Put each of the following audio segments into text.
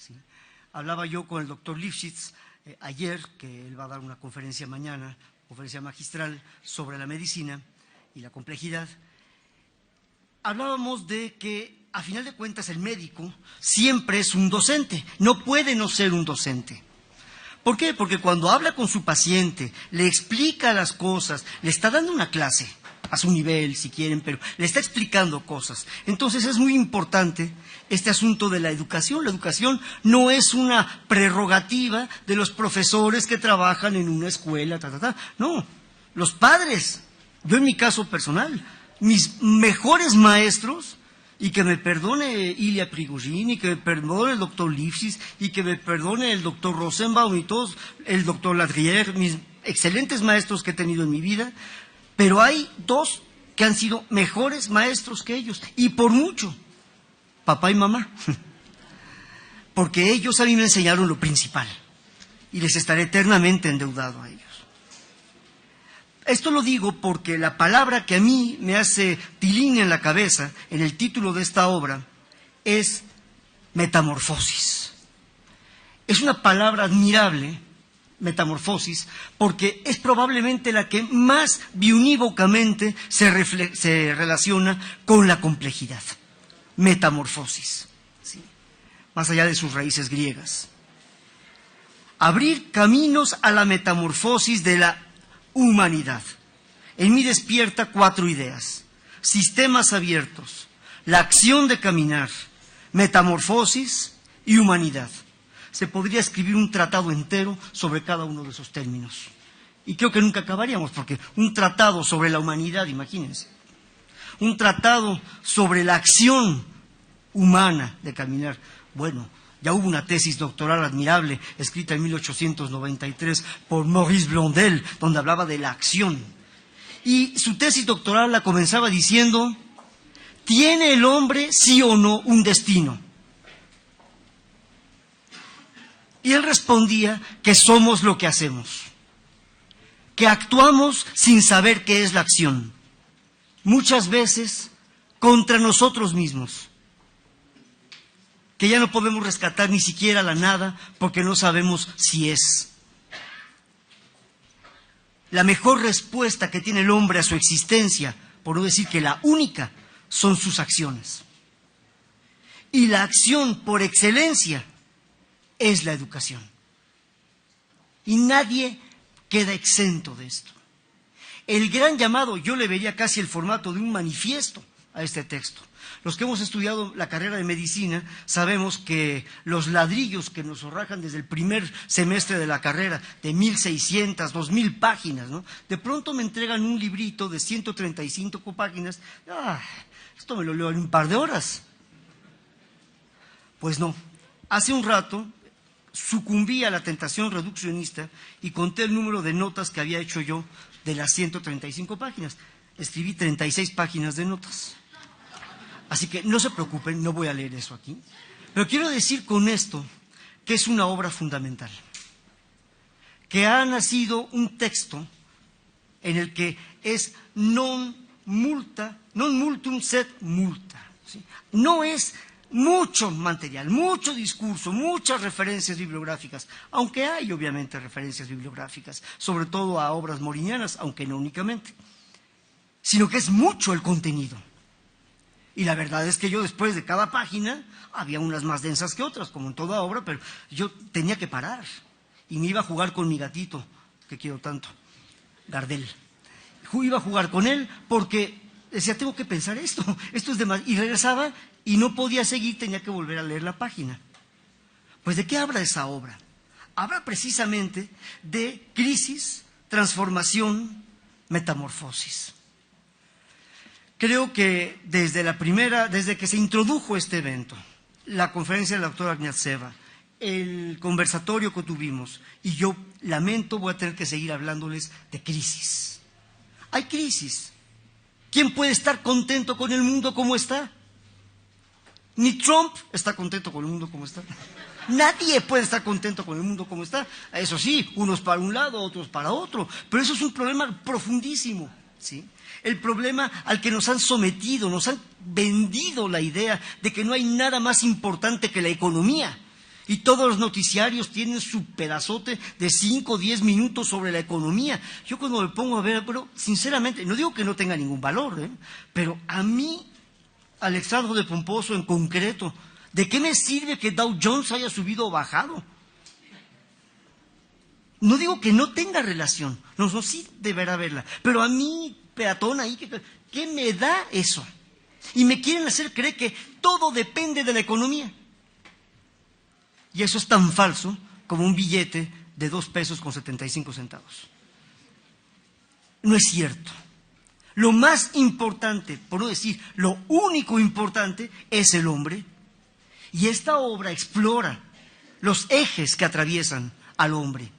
¿sí? Hablaba yo con el doctor Lifshitz ayer, que él va a dar una conferencia mañana, conferencia magistral sobre la medicina y la complejidad. Hablábamos de que, a final de cuentas, el médico siempre es un docente, no puede no ser un docente. ¿Por qué? Porque cuando habla con su paciente, le explica las cosas, le está dando una clase, a su nivel, si quieren, pero le está explicando cosas. Entonces es muy importante este asunto de la educación. La educación no es una prerrogativa de los profesores que trabajan en una escuela, No, los padres, yo en mi caso personal, mis mejores maestros, y que me perdone Ilya Prigogine, y que me perdone el doctor Lifshitz, y que me perdone el doctor Rosenbaum y todos, el doctor Ladrier, mis excelentes maestros que he tenido en mi vida, pero hay dos que han sido mejores maestros que ellos, y por mucho, papá y mamá, porque ellos a mí me enseñaron lo principal, y les estaré eternamente endeudado a ellos. Esto lo digo porque la palabra que a mí me hace tilín en la cabeza, en el título de esta obra, es metamorfosis. Es una palabra admirable, metamorfosis, porque es probablemente la que más biunívocamente se relaciona con la complejidad. Metamorfosis, ¿sí? Más allá de sus raíces griegas. Abrir caminos a la metamorfosis de la humanidad. En mí despierta 4 ideas: sistemas abiertos, la acción de caminar, metamorfosis y humanidad. Se podría escribir un tratado entero sobre cada uno de esos términos. Y creo que nunca acabaríamos, porque un tratado sobre la humanidad, imagínense, un tratado sobre la acción humana de caminar. Bueno, ya hubo una tesis doctoral admirable, escrita en 1893 por Maurice Blondel, donde hablaba de la acción. Y su tesis doctoral la comenzaba diciendo: ¿tiene el hombre, sí o no, un destino? Y él respondía que somos lo que hacemos, que actuamos sin saber qué es la acción, muchas veces contra nosotros mismos, que ya no podemos rescatar ni siquiera la nada porque no sabemos si es. La mejor respuesta que tiene el hombre a su existencia, por no decir que la única, son sus acciones. Y la acción por excelencia es la educación. Y nadie queda exento de esto. El gran llamado, yo le vería casi el formato de un manifiesto a este texto. Los que hemos estudiado la carrera de medicina sabemos que los ladrillos que nos rajan desde el primer semestre de la carrera, de 1,600, 2,000 páginas, ¿no? De pronto me entregan un librito de 135 páginas. Esto me lo leo en un par de horas. Pues no. Hace un rato sucumbí a la tentación reduccionista y conté el número de notas que había hecho yo de las 135 páginas. Escribí 36 páginas de notas. Así que no se preocupen, no voy a leer eso aquí. Pero quiero decir con esto que es una obra fundamental, que ha nacido un texto en el que es non multum sed multa, ¿sí? No es mucho material, mucho discurso, muchas referencias bibliográficas, aunque hay obviamente referencias bibliográficas, sobre todo a obras morinianas, aunque no únicamente, sino que es mucho el contenido. Y la verdad es que yo después de cada página, había unas más densas que otras, como en toda obra, pero yo tenía que parar. Y me iba a jugar con mi gatito, que quiero tanto, Gardel. Iba a jugar con él porque decía, tengo que pensar esto es demasiado. Y regresaba y no podía seguir, tenía que volver a leer la página. Pues ¿de qué habla esa obra? Habla precisamente de crisis, transformación, metamorfosis. Creo que desde que se introdujo este evento, la conferencia de la doctora Agniatseva, el conversatorio que tuvimos, y yo lamento, voy a tener que seguir hablándoles de crisis. Hay crisis. ¿Quién puede estar contento con el mundo como está? Ni Trump está contento con el mundo como está. Nadie puede estar contento con el mundo como está. Eso sí, unos para un lado, otros para otro. Pero eso es un problema profundísimo, ¿sí? El problema al que nos han sometido, nos han vendido la idea de que no hay nada más importante que la economía. Y todos los noticiarios tienen su pedazote de 5 o 10 minutos sobre la economía. Yo cuando me pongo a ver, pero sinceramente, no digo que no tenga ningún valor, pero a mí, Alexandro de Pomposo en concreto, ¿de qué me sirve que Dow Jones haya subido o bajado? No digo que no tenga relación, no, sí deberá haberla, pero a mí, peatón ahí, ¿qué me da eso? Y me quieren hacer creer que todo depende de la economía. Y eso es tan falso como un billete de 2 pesos con 75 centavos. No es cierto. Lo más importante, por no decir lo único importante, es el hombre. Y esta obra explora los ejes que atraviesan al hombre,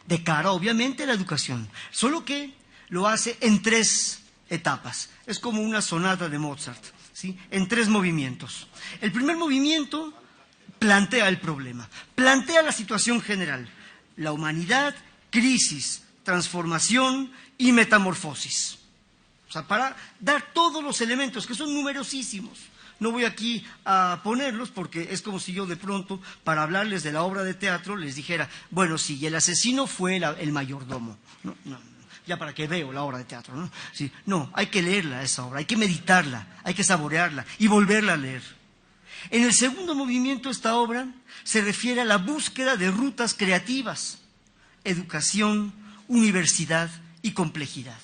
de cara obviamente a la educación, solo que lo hace en 3 etapas. Es como una sonata de Mozart, ¿sí? En 3 movimientos. El primer movimiento plantea el problema, plantea la situación general, la humanidad, crisis, transformación y metamorfosis. O sea, para dar todos los elementos, que son numerosísimos. No voy aquí a ponerlos porque es como si yo de pronto, para hablarles de la obra de teatro, les dijera, bueno, sí, el asesino fue el mayordomo. No, ya para que veo la obra de teatro, ¿no? Sí, no, hay que leerla esa obra, hay que meditarla, hay que saborearla y volverla a leer. En el segundo movimiento, esta obra se refiere a la búsqueda de rutas creativas, educación, universidad y complejidad.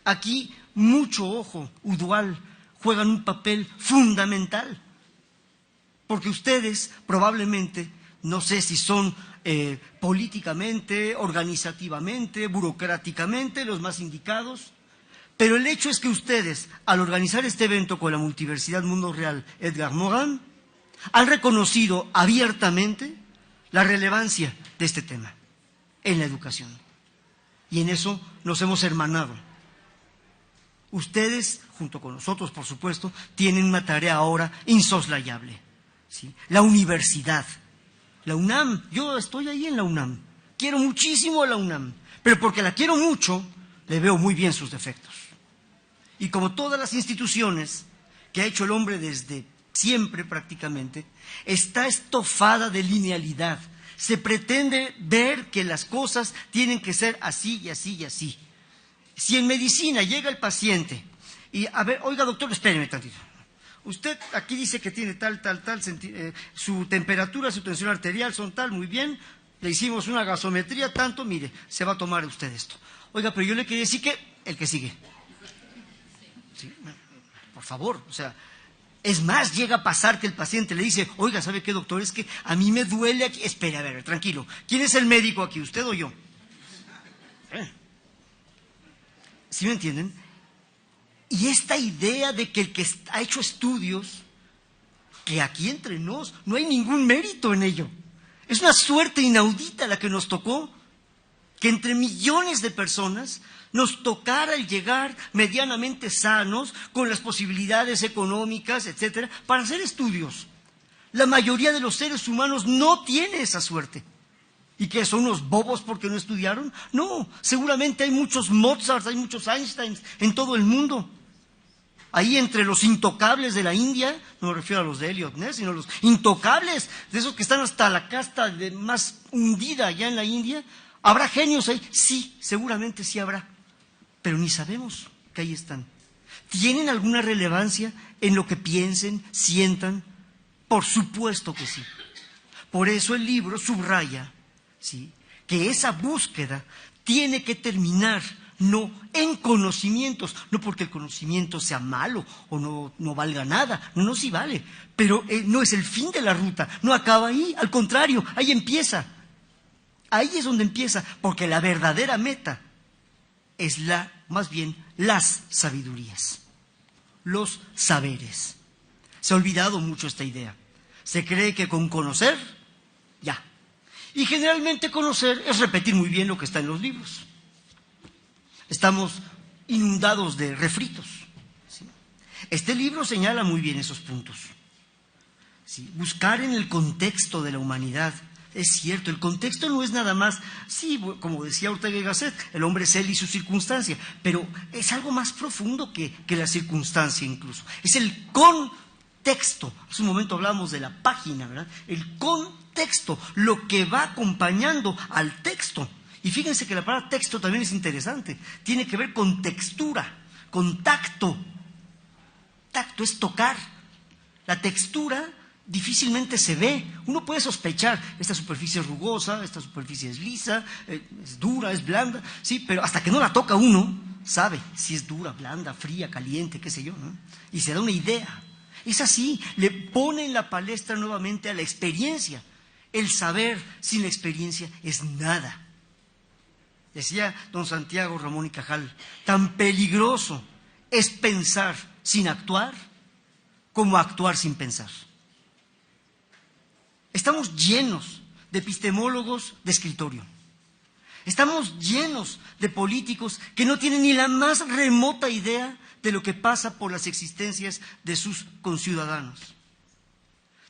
Aquí mucho ojo, Udual, juegan un papel fundamental, porque ustedes probablemente, no sé si son políticamente, organizativamente, burocráticamente los más indicados, pero el hecho es que ustedes, al organizar este evento con la Multiversidad Mundo Real Edgar Morin, han reconocido abiertamente la relevancia de este tema en la educación. Y en eso nos hemos hermanado. Ustedes, junto con nosotros, por supuesto, tienen una tarea ahora insoslayable, ¿sí? La universidad, la UNAM. Yo estoy ahí en la UNAM. Quiero muchísimo a la UNAM, pero porque la quiero mucho, le veo muy bien sus defectos. Y como todas las instituciones que ha hecho el hombre desde siempre prácticamente, está estofada de linealidad. Se pretende ver que las cosas tienen que ser así y así y así. Si en medicina llega el paciente y, a ver, oiga doctor, espéreme tantito. Usted aquí dice que tiene tal, su temperatura, su tensión arterial son tal, muy bien, le hicimos una gasometría, tanto, mire, se va a tomar usted esto. Oiga, pero yo le quería decir que el que sigue. Sí, por favor, o sea, es más, llega a pasar que el paciente le dice, oiga, ¿sabe qué, doctor? Es que a mí me duele aquí. Espere, a ver, tranquilo. ¿Quién es el médico aquí, usted o yo? ¿Sí me entienden? Y esta idea de que el que ha hecho estudios, que aquí entre nos no hay ningún mérito en ello. Es una suerte inaudita la que nos tocó, que entre millones de personas nos tocara el llegar medianamente sanos, con las posibilidades económicas, etcétera, para hacer estudios. La mayoría de los seres humanos no tiene esa suerte. ¿Y que son unos bobos porque no estudiaron? No, seguramente hay muchos Mozart, hay muchos Einsteins en todo el mundo. Ahí entre los intocables de la India, no me refiero a los de Eliot Ness, sino los intocables, de esos que están hasta la casta más hundida allá en la India, ¿habrá genios ahí? Sí, seguramente sí habrá, pero ni sabemos que ahí están. ¿Tienen alguna relevancia en lo que piensen, sientan? Por supuesto que sí. Por eso el libro subraya, ¿sí?, que esa búsqueda tiene que terminar no en conocimientos, no porque el conocimiento sea malo o no valga nada, no, sí vale, pero no es el fin de la ruta, no acaba ahí, al contrario, ahí empieza. Ahí es donde empieza, porque la verdadera meta es más bien las sabidurías, los saberes. Se ha olvidado mucho esta idea. Se cree que con conocer, ya. Y generalmente conocer es repetir muy bien lo que está en los libros. Estamos inundados de refritos, ¿sí? Este libro señala muy bien esos puntos, ¿sí? Buscar en el contexto de la humanidad. Es cierto, el contexto no es nada más, sí, como decía Ortega y Gasset, el hombre es él y su circunstancia, pero es algo más profundo que la circunstancia incluso. Es el contexto. Hace un momento hablábamos de la página, ¿verdad? El contexto texto, lo que va acompañando al texto. Y fíjense que la palabra texto también es interesante. Tiene que ver con textura, con tacto. Tacto es tocar. La textura difícilmente se ve. Uno puede sospechar, esta superficie es rugosa, esta superficie es lisa, es dura, es blanda, sí, pero hasta que no la toca uno, sabe si es dura, blanda, fría, caliente, qué sé yo, ¿no? Y se da una idea. Es así, le pone en la palestra nuevamente a la experiencia. El saber sin la experiencia es nada. Decía don Santiago Ramón y Cajal, tan peligroso es pensar sin actuar como actuar sin pensar. Estamos llenos de epistemólogos de escritorio. Estamos llenos de políticos que no tienen ni la más remota idea de lo que pasa por las existencias de sus conciudadanos.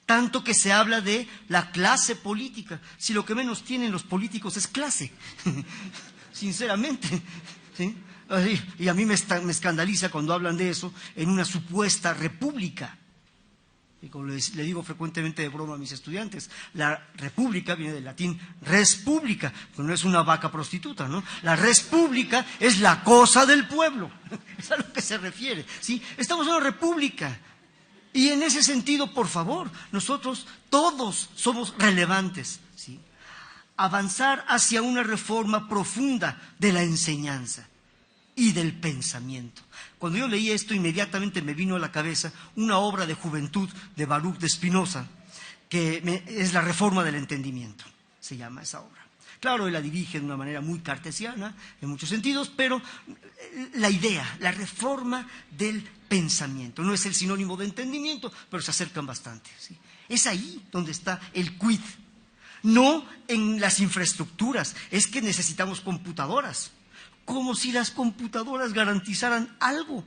Tanto que se habla de la clase política, si lo que menos tienen los políticos es clase, sinceramente, ¿sí? Y a mí me escandaliza cuando hablan de eso en una supuesta república. Y como le digo frecuentemente de broma a mis estudiantes, la república viene del latín res publica, que no es una vaca prostituta, ¿no? La res publica es la cosa del pueblo, es a lo que se refiere, ¿sí? Estamos en una república. Y en ese sentido, por favor, nosotros todos somos relevantes, ¿sí? Avanzar hacia una reforma profunda de la enseñanza y del pensamiento. Cuando yo leí esto, inmediatamente me vino a la cabeza una obra de juventud de Baruch de Spinoza, que es la reforma del entendimiento, se llama esa obra. Claro, él la dirige de una manera muy cartesiana, en muchos sentidos, pero la idea, la reforma del pensamiento, no es el sinónimo de entendimiento, pero se acercan bastante, ¿sí? Es ahí donde está el quid, no en las infraestructuras, es que necesitamos computadoras, como si las computadoras garantizaran algo,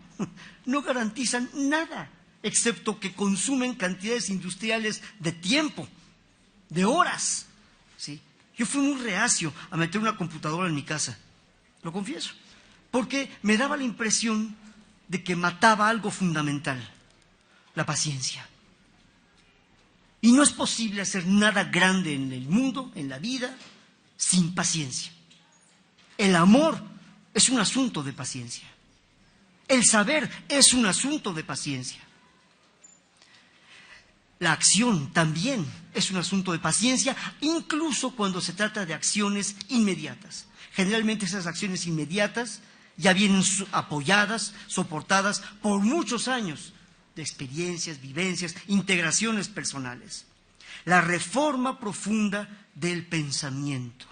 no garantizan nada, excepto que consumen cantidades industriales de tiempo, de horas, ¿sí? Yo fui muy reacio a meter una computadora en mi casa, lo confieso, porque me daba la impresión de que mataba algo fundamental, la paciencia. Y no es posible hacer nada grande en el mundo, en la vida, sin paciencia. El amor es un asunto de paciencia. El saber es un asunto de paciencia. La acción también es un asunto de paciencia, incluso cuando se trata de acciones inmediatas. Generalmente esas acciones inmediatas ya vienen apoyadas, soportadas por muchos años de experiencias, vivencias, integraciones personales. La reforma profunda del pensamiento.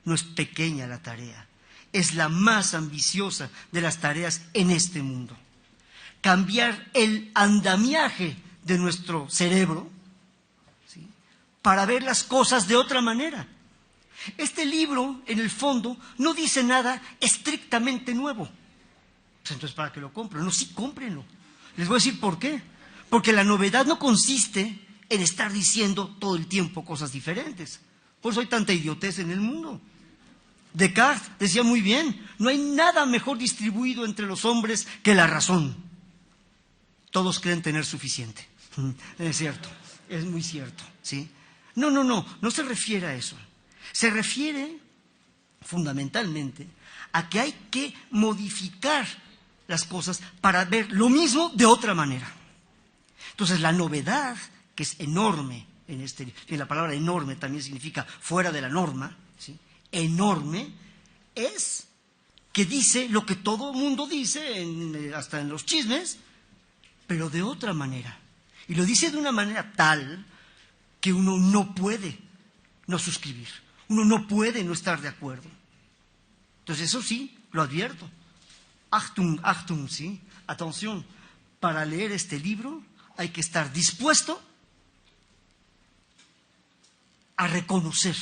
No es pequeña la tarea, es la más ambiciosa de las tareas en este mundo. Cambiar el andamiaje de nuestro cerebro, ¿sí?, para ver las cosas de otra manera. Este libro, en el fondo, no dice nada estrictamente nuevo. Pues entonces, ¿para qué lo compro? No, sí, cómprenlo. Les voy a decir por qué. Porque la novedad no consiste en estar diciendo todo el tiempo cosas diferentes. Por eso hay tanta idiotez en el mundo. Descartes decía muy bien, no hay nada mejor distribuido entre los hombres que la razón. Todos creen tener suficiente. Es cierto, es muy cierto, ¿sí? No se refiere a eso. Se refiere fundamentalmente a que hay que modificar las cosas para ver lo mismo de otra manera. Entonces, la novedad, que es enorme, en la palabra enorme también significa fuera de la norma, ¿sí?, enorme, es que dice lo que todo el mundo dice, hasta en los chismes, pero de otra manera. Y lo dice de una manera tal que uno no puede no suscribir, uno no puede no estar de acuerdo. Entonces, eso sí, lo advierto. Achtung, Achtung, ¿sí? Atención, para leer este libro hay que estar dispuesto a reconocer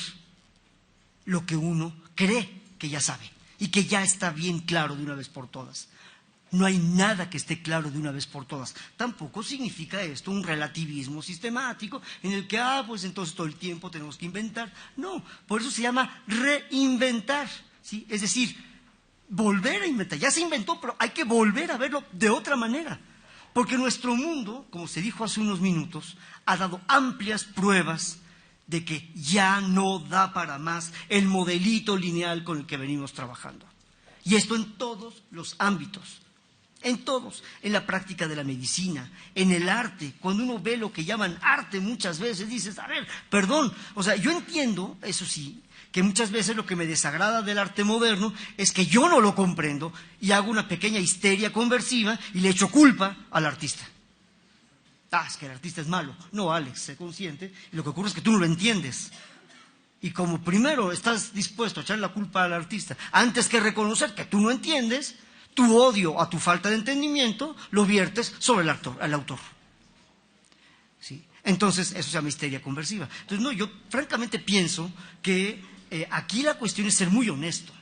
lo que uno cree que ya sabe y que ya está bien claro de una vez por todas. No hay nada que esté claro de una vez por todas. Tampoco significa esto un relativismo sistemático en el que, pues entonces todo el tiempo tenemos que inventar. No, por eso se llama reinventar, ¿sí? Es decir, volver a inventar. Ya se inventó, pero hay que volver a verlo de otra manera. Porque nuestro mundo, como se dijo hace unos minutos, ha dado amplias pruebas de que ya no da para más el modelito lineal con el que venimos trabajando. Y esto en todos los ámbitos, en todos, en la práctica de la medicina, en el arte. Cuando uno ve lo que llaman arte muchas veces, dices, a ver, perdón, o sea, yo entiendo, eso sí, que muchas veces lo que me desagrada del arte moderno es que yo no lo comprendo y hago una pequeña histeria conversiva y le echo culpa al artista. Ah, es que el artista es malo. No, Alex, sé consciente. Y lo que ocurre es que tú no lo entiendes. Y como primero estás dispuesto a echar la culpa al artista, antes que reconocer que tú no entiendes, tu odio a tu falta de entendimiento lo viertes sobre el autor. ¿Sí? Entonces, eso se llama histeria conversiva. Entonces, no, yo francamente pienso que aquí la cuestión es ser muy honesto.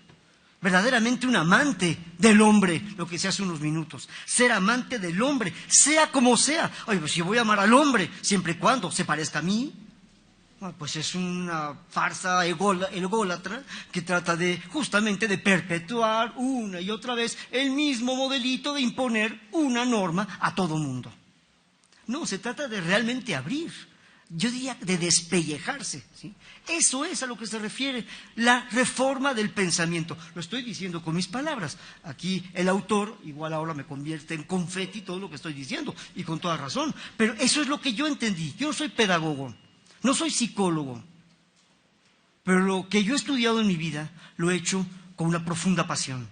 Verdaderamente un amante del hombre, lo que decía hace unos minutos. Ser amante del hombre, sea como sea. Oye, pues si voy a amar al hombre, siempre y cuando se parezca a mí, pues es una farsa ególatra que trata justamente de perpetuar una y otra vez el mismo modelito de imponer una norma a todo mundo. No, se trata de realmente abrir. Yo diría de despellejarse, ¿sí? Eso es a lo que se refiere la reforma del pensamiento. Lo estoy diciendo con mis palabras. Aquí el autor, igual ahora me convierte en confeti todo lo que estoy diciendo, y con toda razón. Pero eso es lo que yo entendí. Yo no soy pedagogo, no soy psicólogo, pero lo que yo he estudiado en mi vida lo he hecho con una profunda pasión.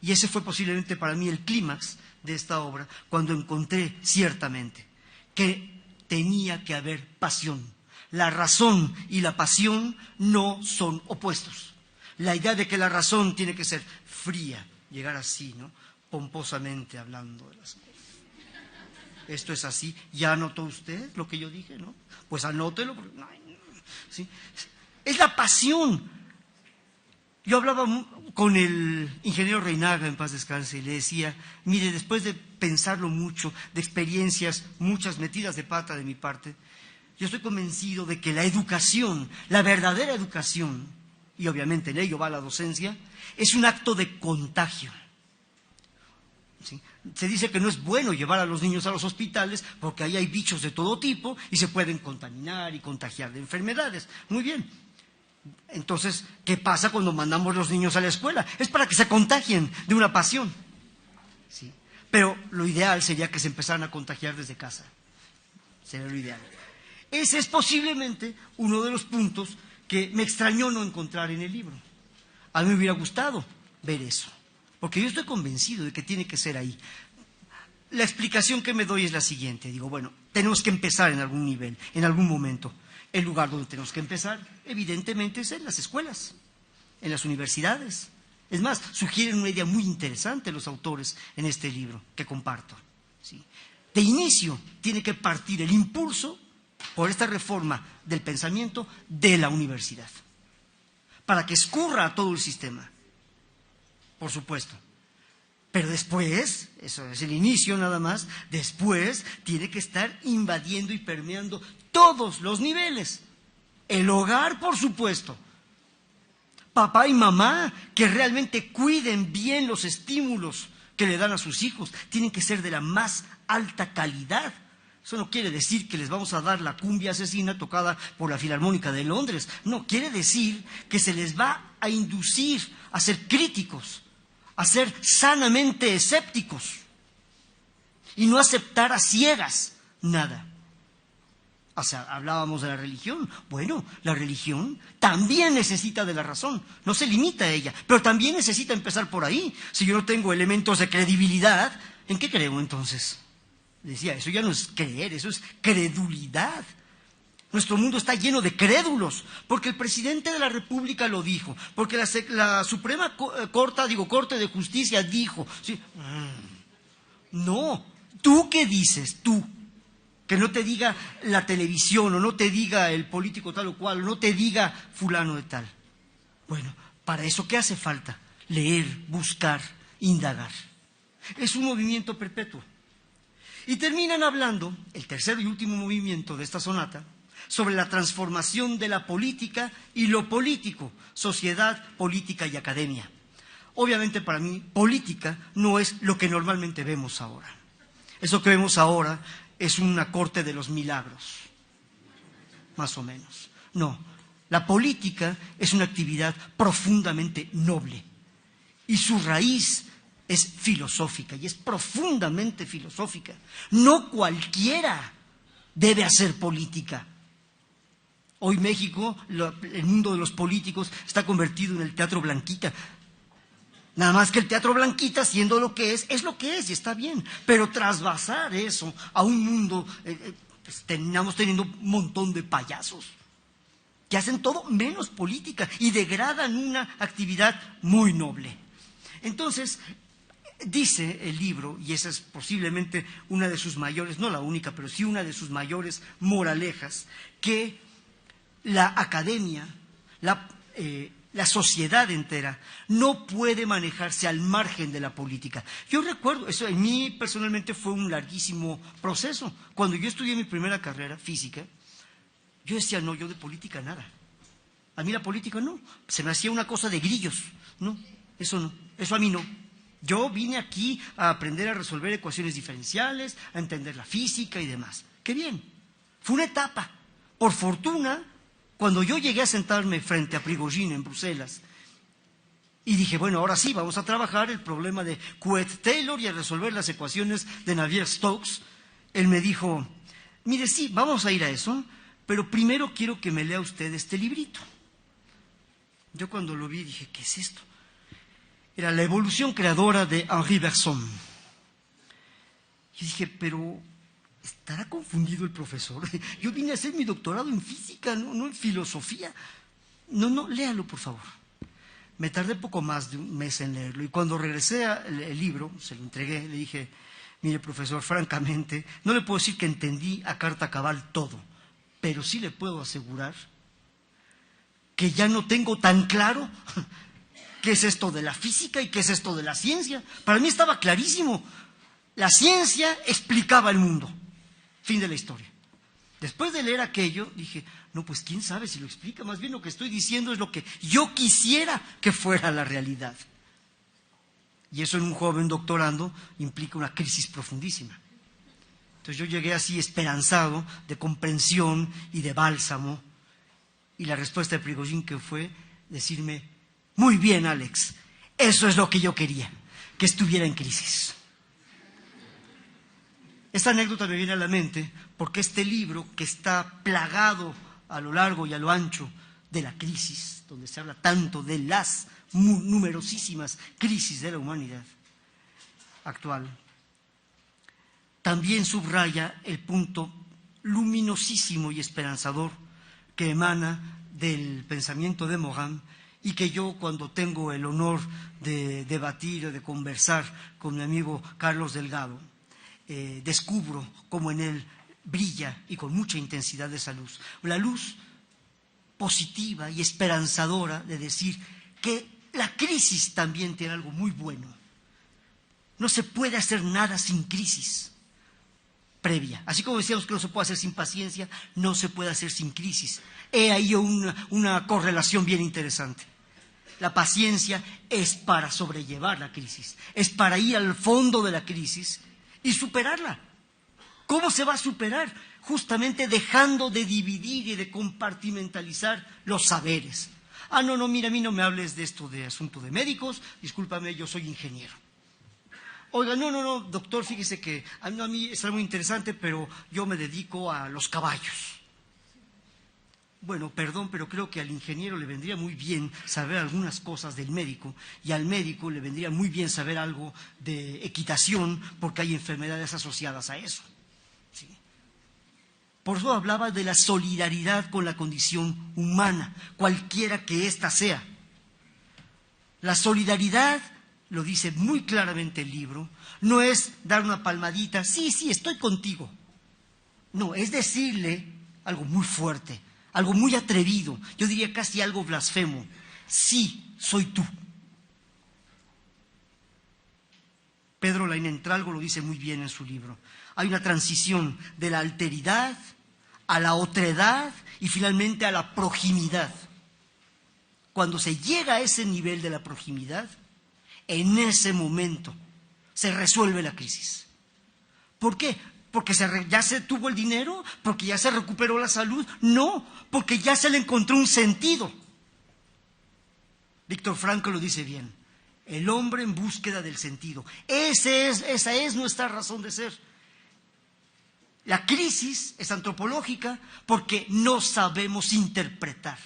Y ese fue posiblemente para mí el clímax de esta obra, cuando encontré ciertamente que tenía que haber pasión. La razón y la pasión no son opuestos. La idea de que la razón tiene que ser fría, llegar así, ¿no? Pomposamente hablando de las cosas. Esto es así. ¿Ya anotó usted lo que yo dije, no? Pues anótelo. ¿Sí? Es la pasión. Yo hablaba con el ingeniero Reinaga, en paz descanse, y le decía, mire, después de pensarlo mucho, de experiencias, muchas metidas de pata de mi parte, yo estoy convencido de que la educación, la verdadera educación, y obviamente en ello va la docencia, es un acto de contagio. ¿Sí? Se dice que no es bueno llevar a los niños a los hospitales porque ahí hay bichos de todo tipo y se pueden contaminar y contagiar de enfermedades. Muy bien. Entonces, ¿qué pasa cuando mandamos los niños a la escuela? Es para que se contagien de una pasión. ¿Sí? Pero lo ideal sería que se empezaran a contagiar desde casa. Sería lo ideal. Ese es posiblemente uno de los puntos que me extrañó no encontrar en el libro. A mí me hubiera gustado ver eso, porque yo estoy convencido de que tiene que ser ahí. La explicación que me doy es la siguiente. Digo, bueno, tenemos que empezar en algún nivel, en algún momento. El lugar donde tenemos que empezar, evidentemente, es en las escuelas, en las universidades. Es más, sugieren una idea muy interesante los autores en este libro, que comparto. ¿Sí? De inicio, tiene que partir el impulso por esta reforma del pensamiento de la universidad, para que escurra a todo el sistema, por supuesto. Pero después, eso es el inicio nada más, después tiene que estar invadiendo y permeando todos los niveles. El hogar, por supuesto. Papá y mamá que realmente cuiden bien los estímulos que le dan a sus hijos, tienen que ser de la más alta calidad. Eso no quiere decir que les vamos a dar la cumbia asesina tocada por la Filarmónica de Londres. No, quiere decir que se les va a inducir a ser críticos, a ser sanamente escépticos y no aceptar a ciegas nada. O sea, hablábamos de la religión. Bueno, la religión también necesita de la razón, no se limita a ella, pero también necesita empezar por ahí. Si yo no tengo elementos de credibilidad, ¿en qué creo entonces? Decía, eso ya no es creer, eso es credulidad. Nuestro mundo está lleno de crédulos, porque el presidente de la República lo dijo, porque la Suprema Corte de Justicia dijo. ¿Sí? No, ¿tú qué dices? Tú. Que no te diga la televisión, o no te diga el político tal o cual, o no te diga fulano de tal. Bueno, para eso, ¿qué hace falta? Leer, buscar, indagar. Es un movimiento perpetuo. Y terminan hablando, el tercer y último movimiento de esta sonata, sobre la transformación de la política y lo político, sociedad, política y academia. Obviamente para mí, política no es lo que normalmente vemos ahora. Eso que vemos ahora es una corte de los milagros, más o menos. No, la política es una actividad profundamente noble y su raíz es filosófica y es profundamente filosófica. No cualquiera debe hacer política. Hoy México, el mundo de los políticos está convertido en el teatro Blanquita. Nada más que el teatro Blanquita, siendo lo que es lo que es y está bien. Pero trasvasar eso a un mundo, pues terminamos teniendo un montón de payasos que hacen todo menos política y degradan una actividad muy noble. Entonces, dice el libro, y esa es posiblemente una de sus mayores, no la única, pero sí una de sus mayores moralejas, que la academia, la sociedad entera no puede manejarse al margen de la política. Yo recuerdo, eso en mí personalmente fue un larguísimo proceso. Cuando yo estudié mi primera carrera, física, yo decía, no, yo de política nada. A mí la política no, se me hacía una cosa de grillos. No, eso a mí no. Yo vine aquí a aprender a resolver ecuaciones diferenciales, a entender la física y demás. ¡Qué bien! Fue una etapa. Por fortuna, cuando yo llegué a sentarme frente a Prigogine en Bruselas y dije, bueno, ahora sí, vamos a trabajar el problema de Couette-Taylor y a resolver las ecuaciones de Navier-Stokes, él me dijo, mire, sí, vamos a ir a eso, pero primero quiero que me lea usted este librito. Yo cuando lo vi dije, ¿qué es esto? Era La evolución creadora de Henri Bergson. Yo dije, pero ¿estará confundido el profesor? Yo vine a hacer mi doctorado en física, no en filosofía. No, léalo, por favor. Me tardé poco más de un mes en leerlo y cuando regresé al libro, se lo entregué, le dije, mire, profesor, francamente, no le puedo decir que entendí a carta cabal todo, pero sí le puedo asegurar que ya no tengo tan claro qué es esto de la física y qué es esto de la ciencia. Para mí estaba clarísimo. La ciencia explicaba el mundo. Fin de la historia. Después de leer aquello, dije, no, pues quién sabe si lo explica. Más bien lo que estoy diciendo es lo que yo quisiera que fuera la realidad. Y eso en un joven doctorando implica una crisis profundísima. Entonces yo llegué así esperanzado de comprensión y de bálsamo. Y la respuesta de Prigogine que fue decirme, muy bien, Alex, eso es lo que yo quería, que estuviera en crisis. Esta anécdota me viene a la mente porque este libro, que está plagado a lo largo y a lo ancho de la crisis, donde se habla tanto de las numerosísimas crisis de la humanidad actual, también subraya el punto luminosísimo y esperanzador que emana del pensamiento de Morin y que yo, cuando tengo el honor de debatir o de conversar con mi amigo Carlos Delgado, descubro cómo en él brilla y con mucha intensidad esa luz. La luz positiva y esperanzadora de decir que la crisis también tiene algo muy bueno. No se puede hacer nada sin crisis previa. Así como decíamos que no se puede hacer sin paciencia, no se puede hacer sin crisis. He ahí una correlación bien interesante. La paciencia es para sobrellevar la crisis, es para ir al fondo de la crisis y superarla. ¿Cómo se va a superar? Justamente dejando de dividir y de compartimentalizar los saberes. No, mira, a mí no me hables de esto de asunto de médicos, discúlpame, yo soy ingeniero. Oiga, no, doctor, fíjese que a mí es algo muy interesante, pero yo me dedico a los caballos. Bueno, perdón, pero creo que al ingeniero le vendría muy bien saber algunas cosas del médico y al médico le vendría muy bien saber algo de equitación porque hay enfermedades asociadas a eso. ¿Sí? Por eso hablaba de la solidaridad con la condición humana, cualquiera que ésta sea. La solidaridad, lo dice muy claramente el libro, no es dar una palmadita, sí, estoy contigo. No, es decirle algo muy fuerte, algo muy atrevido, yo diría casi algo blasfemo. Sí, soy tú. Pedro Lainentralgo lo dice muy bien en su libro. Hay una transición de la alteridad a la otredad y finalmente a la proximidad. Cuando se llega a ese nivel de la proximidad, en ese momento se resuelve la crisis. ¿Por qué? ¿Porque ya se tuvo el dinero? ¿Porque ya se recuperó la salud? No, porque ya se le encontró un sentido. Víctor Frankl lo dice bien. El hombre en búsqueda del sentido. Esa es nuestra razón de ser. La crisis es antropológica porque no sabemos interpretar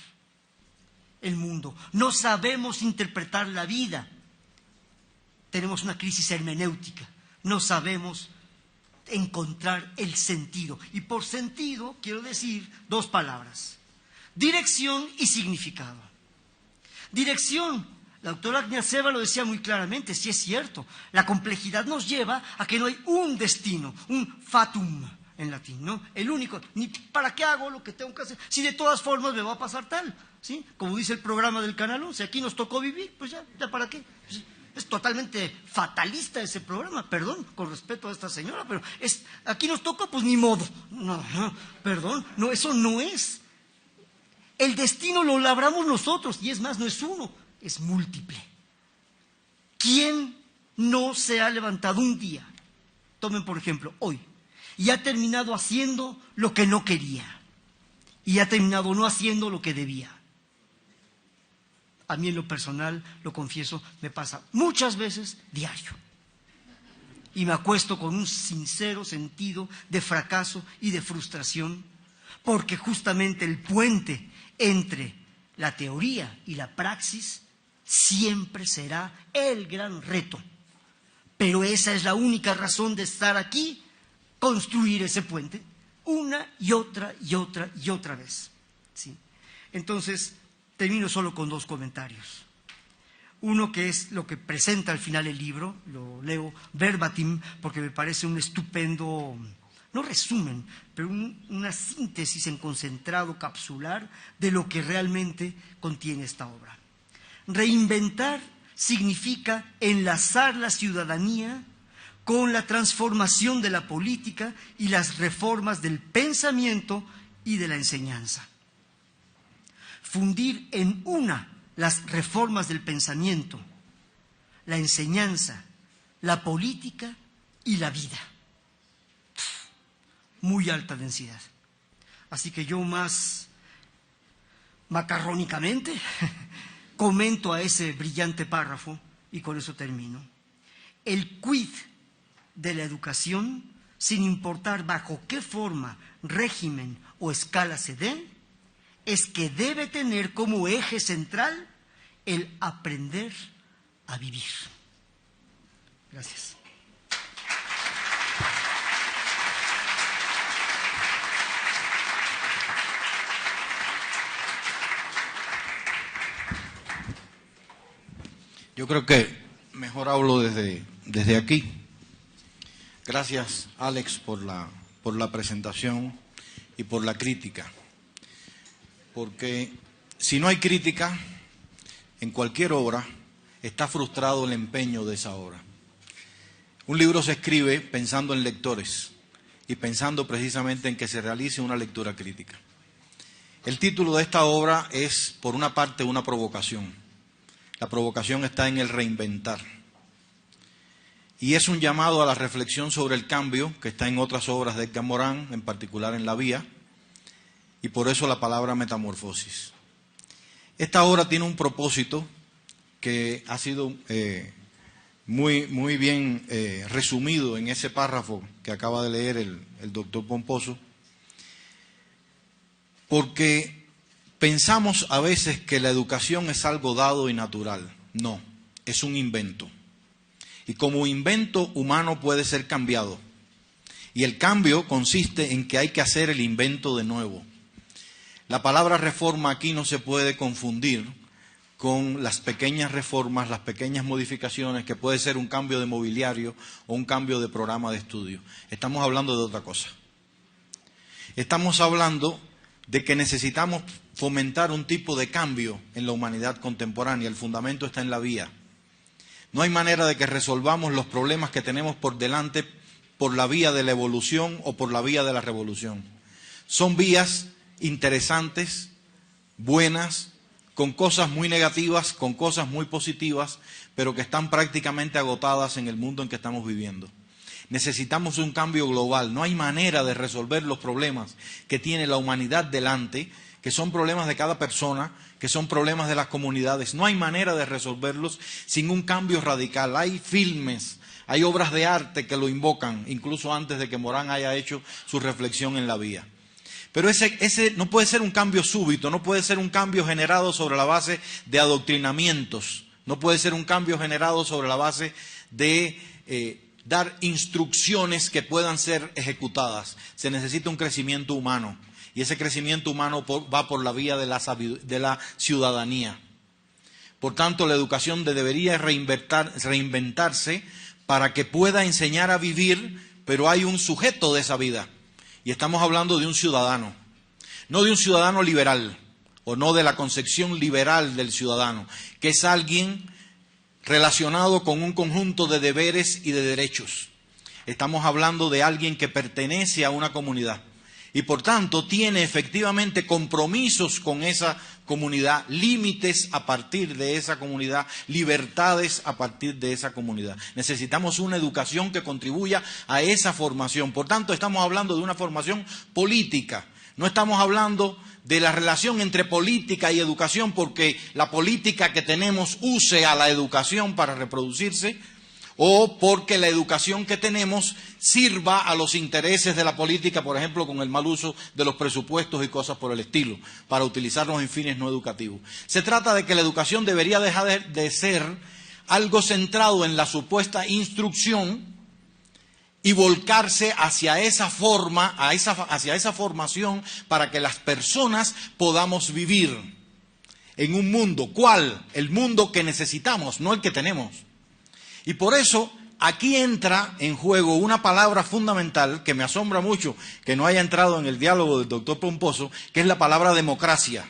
el mundo, no sabemos interpretar la vida. Tenemos una crisis hermenéutica, no sabemos encontrar el sentido. Y por sentido quiero decir dos palabras: dirección y significado. Dirección. La doctora Kniazeva lo decía muy claramente, sí es cierto, la complejidad nos lleva a que no hay un destino, un fatum en latín, ¿no? El único, ni para qué hago lo que tengo que hacer, si de todas formas me va a pasar tal, ¿sí? Como dice el programa del Canal 11, aquí nos tocó vivir, pues ya para qué. Pues, es totalmente fatalista ese programa, perdón, con respeto a esta señora, pero aquí nos toca, pues ni modo. No, perdón, no, eso no es. El destino lo labramos nosotros, y es más, no es uno, es múltiple. ¿Quién no se ha levantado un día, tomen por ejemplo hoy, y ha terminado haciendo lo que no quería, y ha terminado no haciendo lo que debía? A mí en lo personal, lo confieso, me pasa muchas veces diario. Y me acuesto con un sincero sentido de fracaso y de frustración, porque justamente el puente entre la teoría y la praxis siempre será el gran reto. Pero esa es la única razón de estar aquí, construir ese puente, una y otra y otra y otra vez. ¿Sí? Entonces, termino solo con dos comentarios. Uno que es lo que presenta al final el libro, lo leo verbatim porque me parece un estupendo, no resumen, pero una síntesis en concentrado capsular de lo que realmente contiene esta obra. Reinventar significa enlazar la ciudadanía con la transformación de la política y las reformas del pensamiento y de la enseñanza. Fundir en una las reformas del pensamiento, la enseñanza, la política y la vida. Muy alta densidad. Así que yo más macarrónicamente comento a ese brillante párrafo y con eso termino. El quid de la educación, sin importar bajo qué forma, régimen o escala se dé, es que debe tener como eje central el aprender a vivir. Gracias. Yo creo que mejor hablo desde aquí. Gracias, Alex, por la presentación y por la crítica. Porque si no hay crítica en cualquier obra, está frustrado el empeño de esa obra. Un libro se escribe pensando en lectores y pensando precisamente en que se realice una lectura crítica. El título de esta obra es, por una parte, una provocación. La provocación está en el reinventar. Y es un llamado a la reflexión sobre el cambio, que está en otras obras de Edgar Morin, en particular en La Vía, y por eso la palabra metamorfosis. Esta obra tiene un propósito que ha sido muy bien resumido en ese párrafo que acaba de leer el doctor Pomposo, porque pensamos a veces que la educación es algo dado y natural. No, es un invento. Y como invento humano puede ser cambiado. Y el cambio consiste en que hay que hacer el invento de nuevo. La palabra reforma aquí no se puede confundir con las pequeñas reformas, las pequeñas modificaciones, que puede ser un cambio de mobiliario o un cambio de programa de estudio. Estamos hablando de otra cosa. Estamos hablando de que necesitamos fomentar un tipo de cambio en la humanidad contemporánea. El fundamento está en la vía. No hay manera de que resolvamos los problemas que tenemos por delante por la vía de la evolución o por la vía de la revolución. Son vías interesantes, buenas, con cosas muy negativas, con cosas muy positivas, pero que están prácticamente agotadas en el mundo en que estamos viviendo. Necesitamos un cambio global. No hay manera de resolver los problemas que tiene la humanidad delante, que son problemas de cada persona, que son problemas de las comunidades. No hay manera de resolverlos sin un cambio radical. Hay filmes, hay obras de arte que lo invocan, incluso antes de que Morán haya hecho su reflexión en la vía. Pero ese no puede ser un cambio súbito, no puede ser un cambio generado sobre la base de adoctrinamientos, no puede ser un cambio generado sobre la base de dar instrucciones que puedan ser ejecutadas. Se necesita un crecimiento humano, y ese crecimiento humano va por la vía de la ciudadanía. Por tanto, la educación debería reinventarse para que pueda enseñar a vivir, pero hay un sujeto de esa vida. Y estamos hablando de un ciudadano, no de un ciudadano liberal, o no de la concepción liberal del ciudadano, que es alguien relacionado con un conjunto de deberes y de derechos. Estamos hablando de alguien que pertenece a una comunidad y por tanto tiene efectivamente compromisos con esa comunidad, límites a partir de esa comunidad, libertades a partir de esa comunidad. Necesitamos una educación que contribuya a esa formación. Por tanto, estamos hablando de una formación política. No estamos hablando de la relación entre política y educación porque la política que tenemos use a la educación para reproducirse o porque la educación que tenemos sirva a los intereses de la política, por ejemplo, con el mal uso de los presupuestos y cosas por el estilo, para utilizarlos en fines no educativos. Se trata de que la educación debería dejar de ser algo centrado en la supuesta instrucción y volcarse hacia esa forma, hacia esa formación para que las personas podamos vivir en un mundo. ¿Cuál? El mundo que necesitamos, no el que tenemos. Y por eso aquí entra en juego una palabra fundamental que me asombra mucho que no haya entrado en el diálogo del doctor Pomposo, que es la palabra democracia.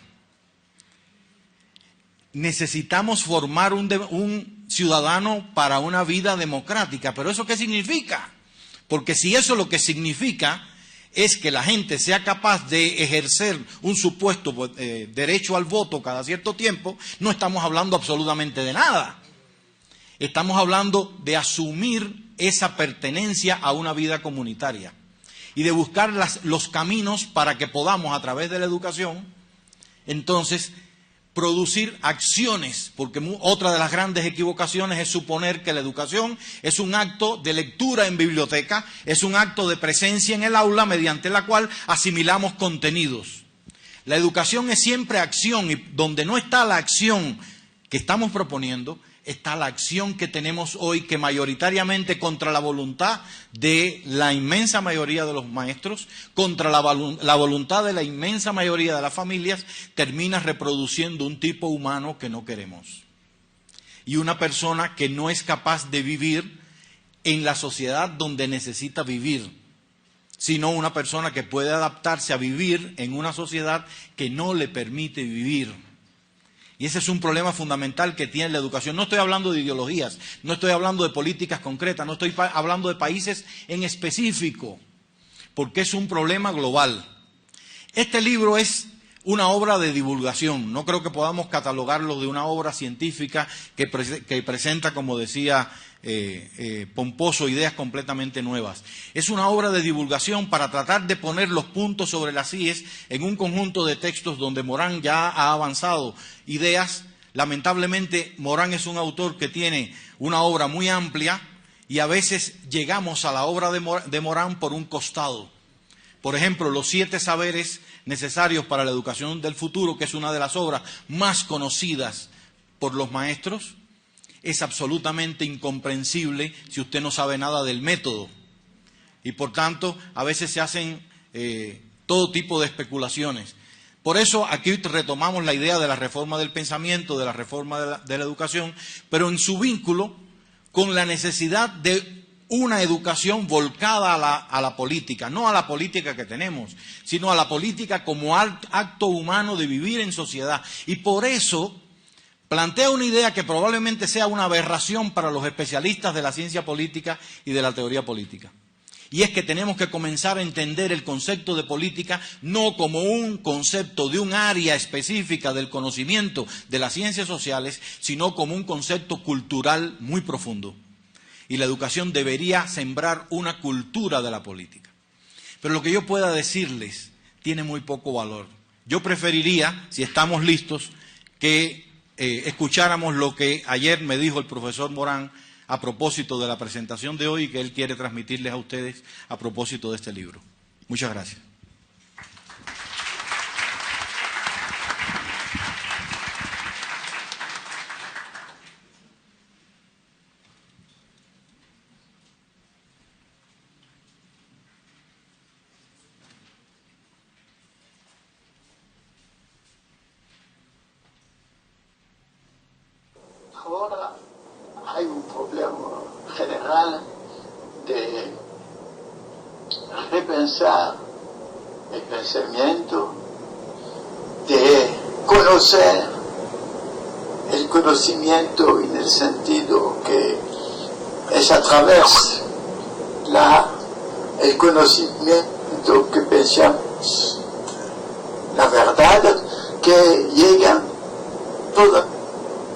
Necesitamos formar un ciudadano para una vida democrática. ¿Pero eso qué significa? Porque si eso lo que significa es que la gente sea capaz de ejercer un supuesto derecho al voto cada cierto tiempo, no estamos hablando absolutamente de nada. Estamos hablando de asumir esa pertenencia a una vida comunitaria y de buscar los caminos para que podamos, a través de la educación, entonces producir acciones, porque otra de las grandes equivocaciones es suponer que la educación es un acto de lectura en biblioteca, es un acto de presencia en el aula mediante la cual asimilamos contenidos. La educación es siempre acción y donde no está la acción que estamos proponiendo, está la acción que tenemos hoy que mayoritariamente contra la voluntad de la inmensa mayoría de los maestros, contra la voluntad de la inmensa mayoría de las familias, termina reproduciendo un tipo humano que no queremos. Y una persona que no es capaz de vivir en la sociedad donde necesita vivir, sino una persona que puede adaptarse a vivir en una sociedad que no le permite vivir. Y ese es un problema fundamental que tiene la educación. No estoy hablando de ideologías, no estoy hablando de políticas concretas, no estoy hablando de países en específico, porque es un problema global. Este libro es una obra de divulgación. No creo que podamos catalogarlo de una obra científica que presenta, como decía Pomposo, ideas completamente nuevas. Es una obra de divulgación para tratar de poner los puntos sobre las íes en un conjunto de textos donde Morán ya ha avanzado ideas. Lamentablemente, Morán es un autor que tiene una obra muy amplia y a veces llegamos a la obra de Morán por un costado. Por ejemplo, los 7 saberes necesarios para la educación del futuro, que es una de las obras más conocidas por los maestros, es absolutamente incomprensible si usted no sabe nada del método. Y por tanto, a veces se hacen todo tipo de especulaciones. Por eso aquí retomamos la idea de la reforma del pensamiento, de la reforma de la educación, pero en su vínculo con la necesidad de una educación volcada a la política, no a la política que tenemos, sino a la política como acto humano de vivir en sociedad. Y por eso plantea una idea que probablemente sea una aberración para los especialistas de la ciencia política y de la teoría política. Y es que tenemos que comenzar a entender el concepto de política no como un concepto de un área específica del conocimiento de las ciencias sociales, sino como un concepto cultural muy profundo. Y la educación debería sembrar una cultura de la política. Pero lo que yo pueda decirles tiene muy poco valor. Yo preferiría, si estamos listos, que escucháramos lo que ayer me dijo el profesor Morán a propósito de la presentación de hoy y que él quiere transmitirles a ustedes a propósito de este libro. Muchas gracias. Ahora hay un problema general de repensar el pensamiento, de conocer el conocimiento en el sentido que es a través el conocimiento que pensamos la verdad, que llegan todas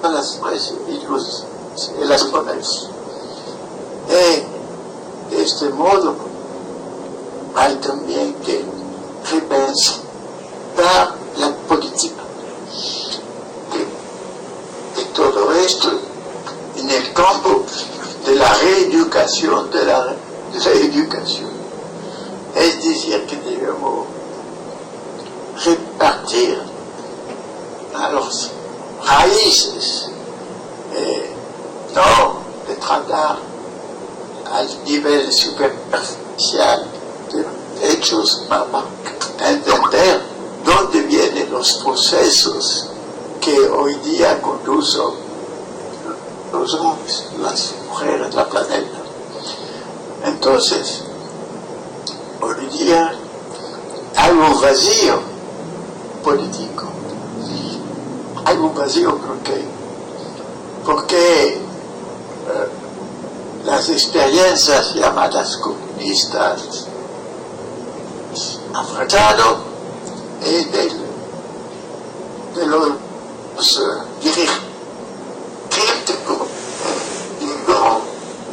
las y las ponencias. De este modo hay también que repensar la política de todo esto en el campo de la reeducación, es decir, que debemos repartir a los raíces, no de tratar al nivel superficial de hechos, para entender dónde vienen los procesos que hoy día conducen los hombres, las mujeres, la planeta. Entonces, hoy día hay un vacío político. Hay un vacío porque las experiencias llamadas comunistas han fracasado de los dirigentes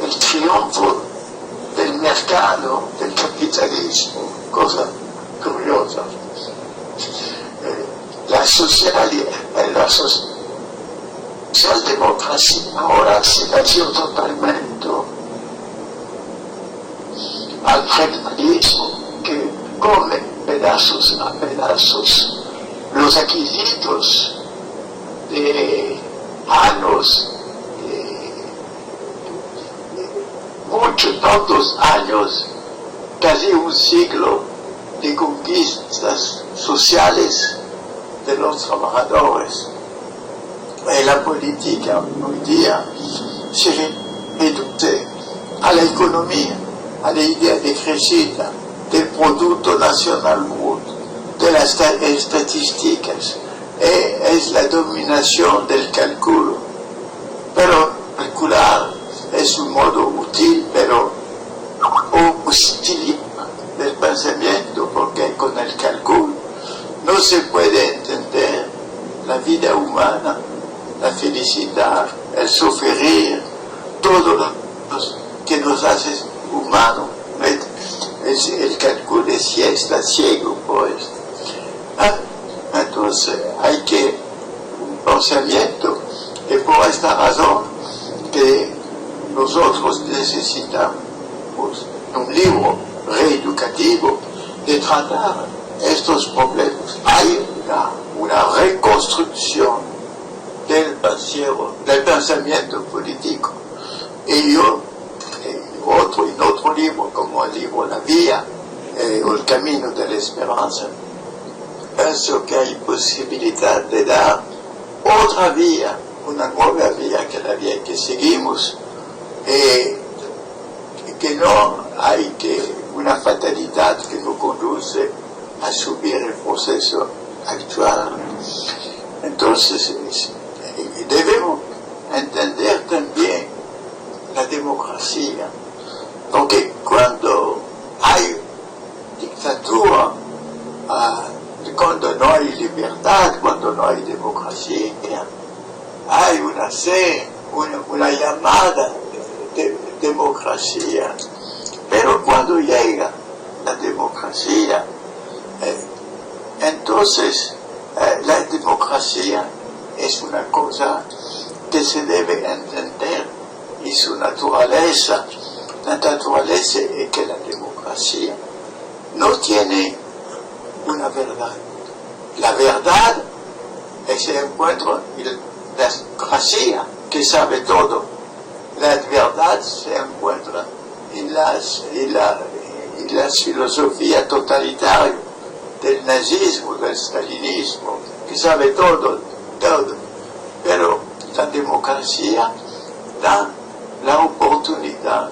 el triunfo del mercado, del capitalismo, cosa curiosa. La socialdemocracia ahora se vació totalmente al capitalismo que come pedazos a pedazos los adquisitos de años, tantos años, casi un siglo de conquistas sociales de los trabajadores. Y la política hoy día se reduce a la economía, a la idea de crecida, del Producto Nacional Bruto, de las estadísticas, es la dominación del cálculo. Pero calcular es un modo útil, pero hostil del pensamiento, porque con el cálculo no se puede entender la vida humana, la felicidad, el sufrir, todo lo que nos hace humanos. El cálculo está ciego por esto. Entonces hay que un pensamiento, y por esta razón que nosotros necesitamos un libro reeducativo de tratar estos problemas. Hay una reconstrucción del pensamiento político. Y yo, en otro libro, como el libro La Vía, o El Camino de la Esperanza, pienso que hay posibilidad de dar otra vía, una nueva vía que la vía que seguimos, que no hay una fatalidad que nos conduce a subir el proceso actual. Entonces, debemos entender también la democracia, porque cuando hay dictadura, cuando no hay libertad, cuando no hay democracia, hay una llamada democracia. Pero cuando llega la democracia, entonces la democracia es una cosa que se debe entender y su naturaleza. La naturaleza es que la democracia no tiene una verdad. La verdad se encuentra en la democracia que sabe todo. La verdad se encuentra en la filosofía totalitaria del nazismo, del stalinismo, que sabe todo. Pero la democracia da la oportunidad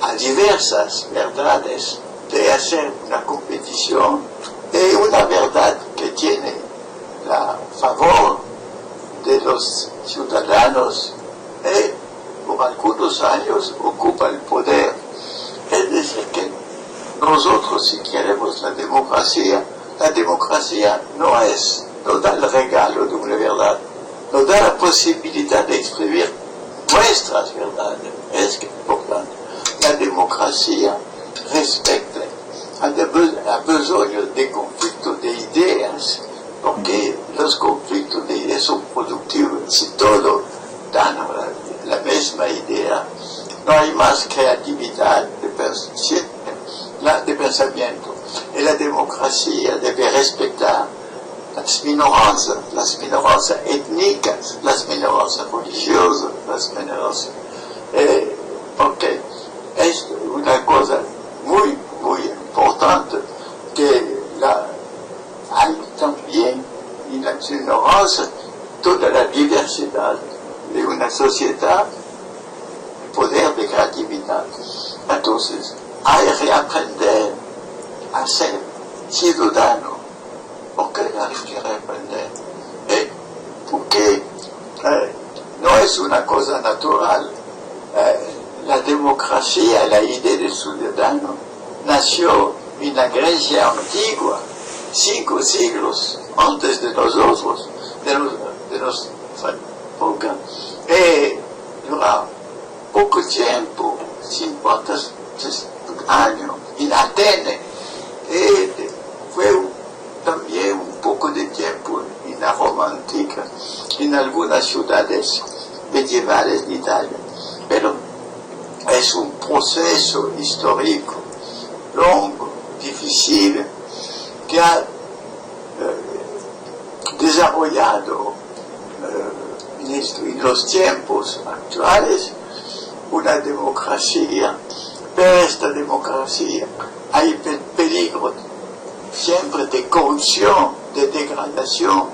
a diversas verdades de hacer una competición de una verdad que tiene la favor de los ciudadanos y por algunos años ocupa el poder. Es decir, que nosotros, si queremos la democracia no da el regalo de una verdad, nos da la posibilidad de escribir nuestras verdades. Es importante. La democracia respecta a besoin de conflictos de ideas, porque los conflictos de ideas son productivos. Si todos dan la misma idea, no hay más creatividad de pensamiento. Y la democracia debe respetar las minoranzas étnicas, las minoranzas religiosas, las minoranzas... porque es una cosa muy, muy importante que hay también en las minoranzas toda la diversidad de una sociedad, el poder de creatividad. Entonces, hay que aprender a ser ciudadano. ¿Por qué hay que aprender? Porque no es una cosa natural. La democracia, la idea del ciudadano, nació en la Grecia antigua, 5 siglos antes de nosotros, de nuestra época. Dura poco tiempo, 50 años, en Atenas. Fue también un poco de tiempo en la Roma antigua, en algunas ciudades medievales de Italia. Pero es un proceso histórico largo, difícil, que ha desarrollado en los tiempos actuales una democracia. Pero esta democracia hay peligro siempre de corrupción, de degradación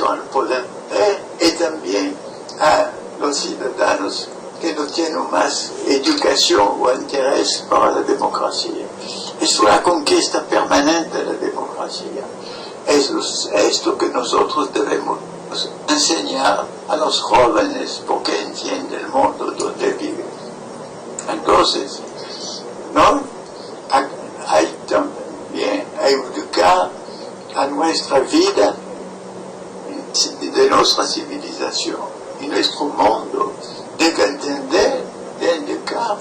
al poder y también a los ciudadanos que no tienen más educación o interés para la democracia. Es una conquista permanente de la democracia. Es esto que nosotros debemos enseñar a los jóvenes porque entienden el mundo donde viven. Entonces, ¿no? Hay también educar a nuestra vida de nuestra civilización y nuestro mundo, de entender, de educar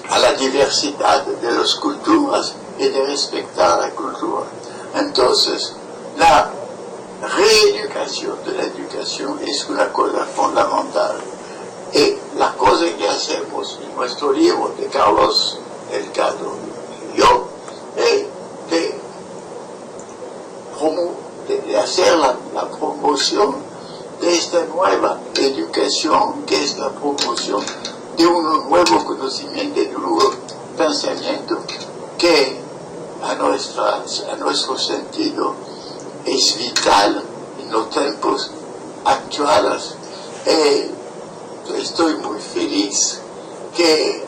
a la diversidad de las culturas y de respetar la cultura. Entonces, la reeducación de la educación es una cosa fundamental. Y la cosa que hacemos en nuestro libro de Carlos Delgado y yo es de hacer la promoción de esta nueva educación, que es la promoción de un nuevo conocimiento, de un nuevo pensamiento que a nuestro sentido es vital en los tiempos actuales. Estoy muy feliz que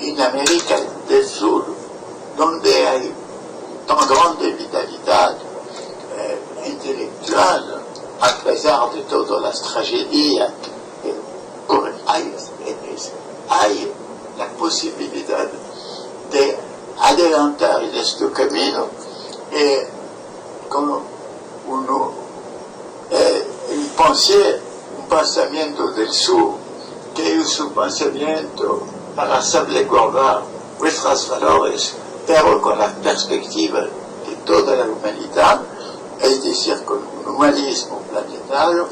en América del Sur, donde hay tan grande vitalidad intelectual, a pesar de todas las tragedias, hay la posibilidad de adelantar en este camino con un pensamiento del sur que su pensamiento para salvaguardar nuestros valores, pero con la perspectiva de toda la humanidad, es decir, con un humanismo planetario.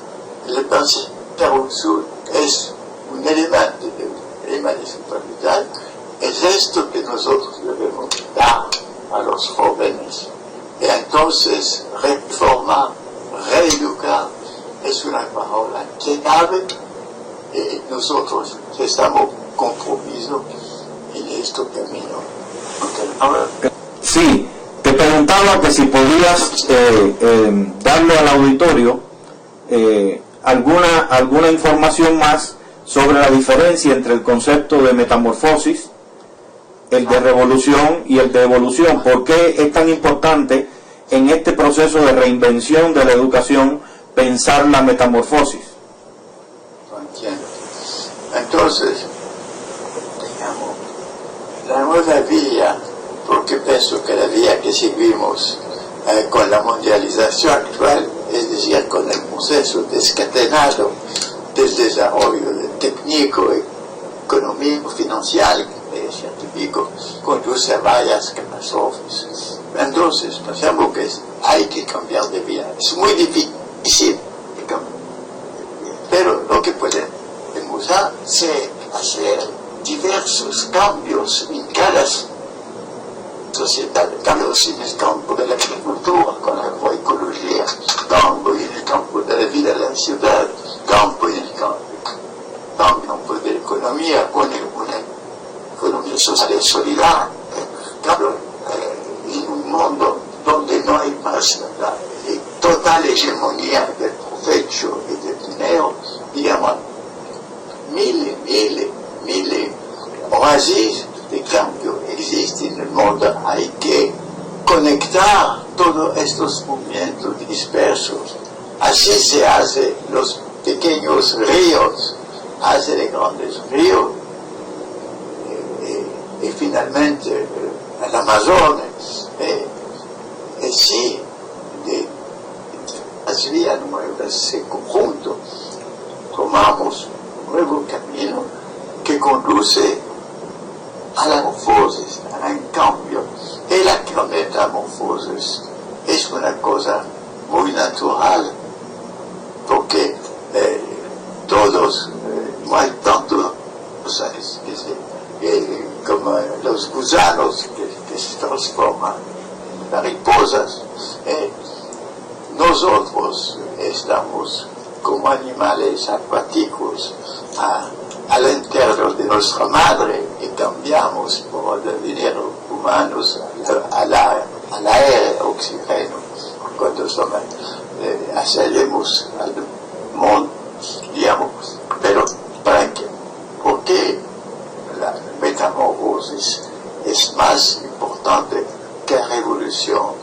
El Perú Sur es un elemento del humanismo planetario. Es esto que nosotros debemos dar a los jóvenes. Y entonces, reformar, reeducar, es una palabra clave. Y nosotros estamos compromisos en este camino. Ahora, Sí, te preguntaba que si podías darle al auditorio alguna información más sobre la diferencia entre el concepto de metamorfosis, el de revolución y el de evolución. ¿Por qué es tan importante en este proceso de reinvención de la educación pensar la metamorfosis? no entiendo. Entonces, digamos, la nueva vía, porque pienso que la vía que seguimos con la mundialización actual, es decir, con el proceso descatenado del desarrollo técnico, económico, financiero, científico, conduce a varias catástrofes. Entonces, pensamos que hay que cambiar de vía. Es muy difícil, pero lo que podemos hacer diversos cambios en cada sociedad, cambios en el campo de la agricultura, con la agroecología, campo en el campo de la vida de la ciudad, campo en el campo de la economía, con una economía social y solidaria, en un mundo donde no hay más la total hegemonía del provecho y del dinero, digamos, mil oasis de cambio existen en el mundo. Hay que conectar todos estos movimientos dispersos. Así se hacen los pequeños ríos, hace de grandes ríos, y finalmente el Amazonas. Sí, de las vías nuevas, ese conjunto, tomamos un nuevo camino que conduce a la metamorfosis, a un cambio. Y la metamorfosis es una cosa muy natural, porque todos, no hay tantos como los gusanos que se transforman en mariposas. Nosotros estamos como animales acuáticos al interior de nuestra madre y cambiamos por devenir humanos al aire, oxígeno, cuando salimos al mundo, digamos. Pero ¿para qué? ¿Por qué la metamorfosis es más importante que la revolución?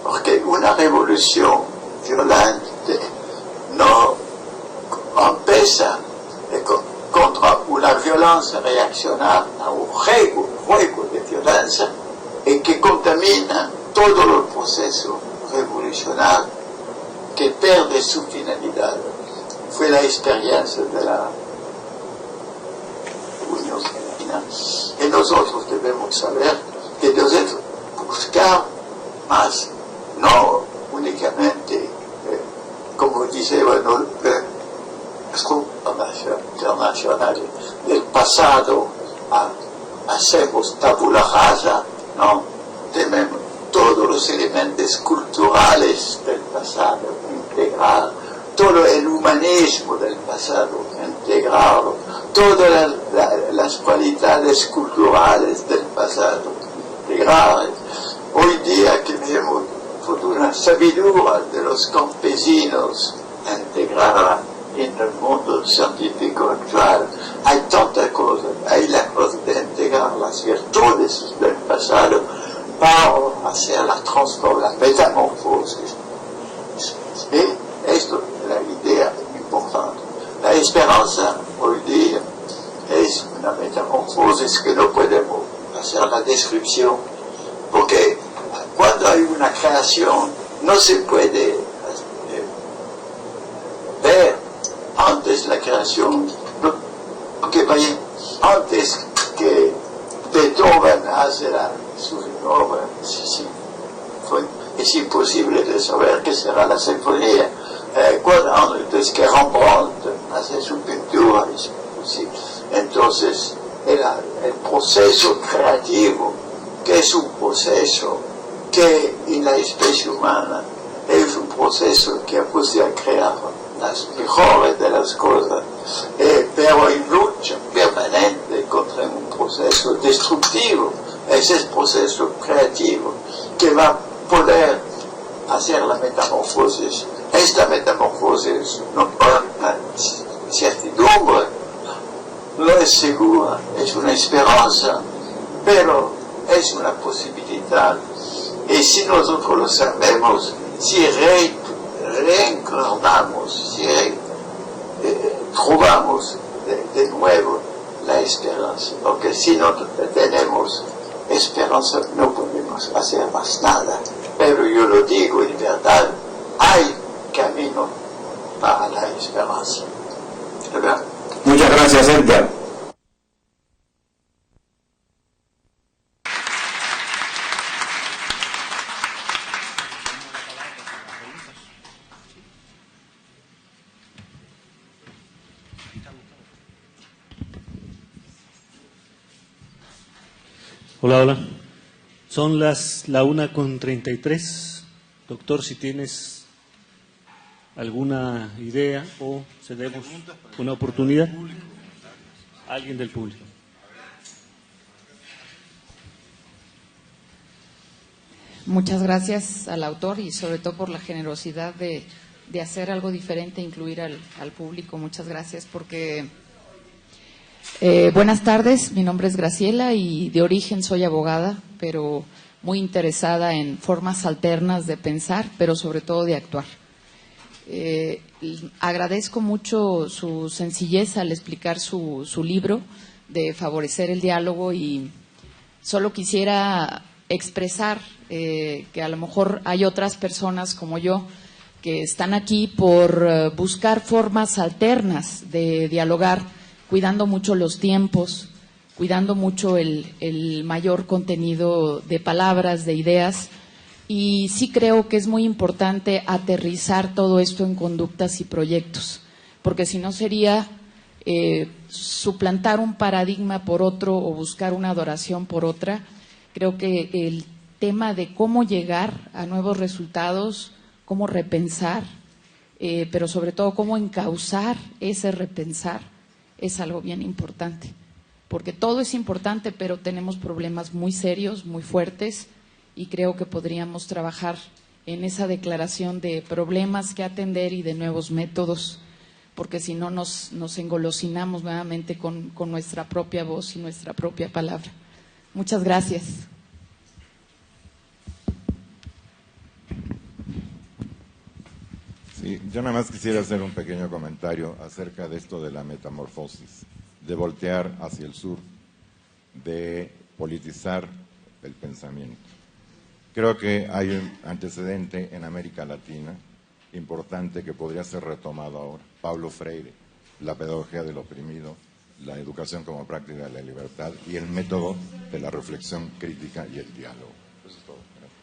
Porque una revolución violente no empieza contra una violencia reaccionaria, a un juego de violencia, y que contamina todo el proceso revolucionario, que pierde su finalidad. Fue la experiencia de la Unión Europea. Y nosotros debemos saber que debemos buscar más, no únicamente, como dice internacional del pasado, hacemos tabula rasa, no, tenemos todos los elementos culturales del pasado, integrar todo el humanismo del pasado, integrarlo, todas las cualidades culturales del pasado, integrar. Hoy día que vemos una sabiduría de los campesinos, integrarla en el mundo científico actual. Hay tantas cosas, hay la cosa de integrar las virtudes del pasado para hacer la transformación, la metamorfosis. Y esto es la idea importante. La esperanza hoy día es una metamorfosis que no podemos hacer la descripción, porque cuando hay una creación no se puede ver antes la creación lo porque antes que Beethoven hace su obra, es imposible de saber qué será la sinfonía. 4 años después que Rembrandt hace su pintura, es imposible. Entonces, el proceso creativo, que es un proceso que en la especie humana es un proceso que puede crear las mejores de las cosas, pero en lucha permanente contra un proceso destructivo. Ese es el proceso creativo que va a poder hacer la metamorfosis. Esta metamorfosis no es una certidumbre, no es segura, es una esperanza, pero es una posibilidad. Y si nosotros lo sabemos, si reencarnamos, si trovamos de nuevo la esperanza, porque si no tenemos esperanza no podemos hacer más nada. Pero yo lo digo en verdad, hay camino para la esperanza. ¿Verdad? Muchas gracias, Edgar. Hola, hola. Son la 1:33. Doctor, si tienes alguna idea o cedemos una oportunidad. Alguien del público. Muchas gracias al autor y sobre todo por la generosidad de hacer algo diferente, incluir al público. Muchas gracias porque... buenas tardes, mi nombre es Graciela y de origen soy abogada, pero muy interesada en formas alternas de pensar, pero sobre todo de actuar. Agradezco mucho su sencillez al explicar su libro de favorecer el diálogo y solo quisiera expresar que a lo mejor hay otras personas como yo que están aquí por buscar formas alternas de dialogar, cuidando mucho los tiempos, cuidando mucho el mayor contenido de palabras, de ideas, y sí creo que es muy importante aterrizar todo esto en conductas y proyectos, porque si no sería suplantar un paradigma por otro o buscar una adoración por otra. Creo que el tema de cómo llegar a nuevos resultados, cómo repensar, pero sobre todo cómo encauzar ese repensar, es algo bien importante, porque todo es importante, pero tenemos problemas muy serios, muy fuertes, y creo que podríamos trabajar en esa declaración de problemas que atender y de nuevos métodos, porque si no nos engolosinamos nuevamente con nuestra propia voz y nuestra propia palabra. Muchas gracias. Sí, yo nada más quisiera hacer un pequeño comentario acerca de esto de la metamorfosis, de voltear hacia el sur, de politizar el pensamiento. Creo que hay un antecedente en América Latina importante que podría ser retomado ahora. Paulo Freire, la pedagogía del oprimido, la educación como práctica de la libertad y el método de la reflexión crítica y el diálogo. Eso es todo. Gracias.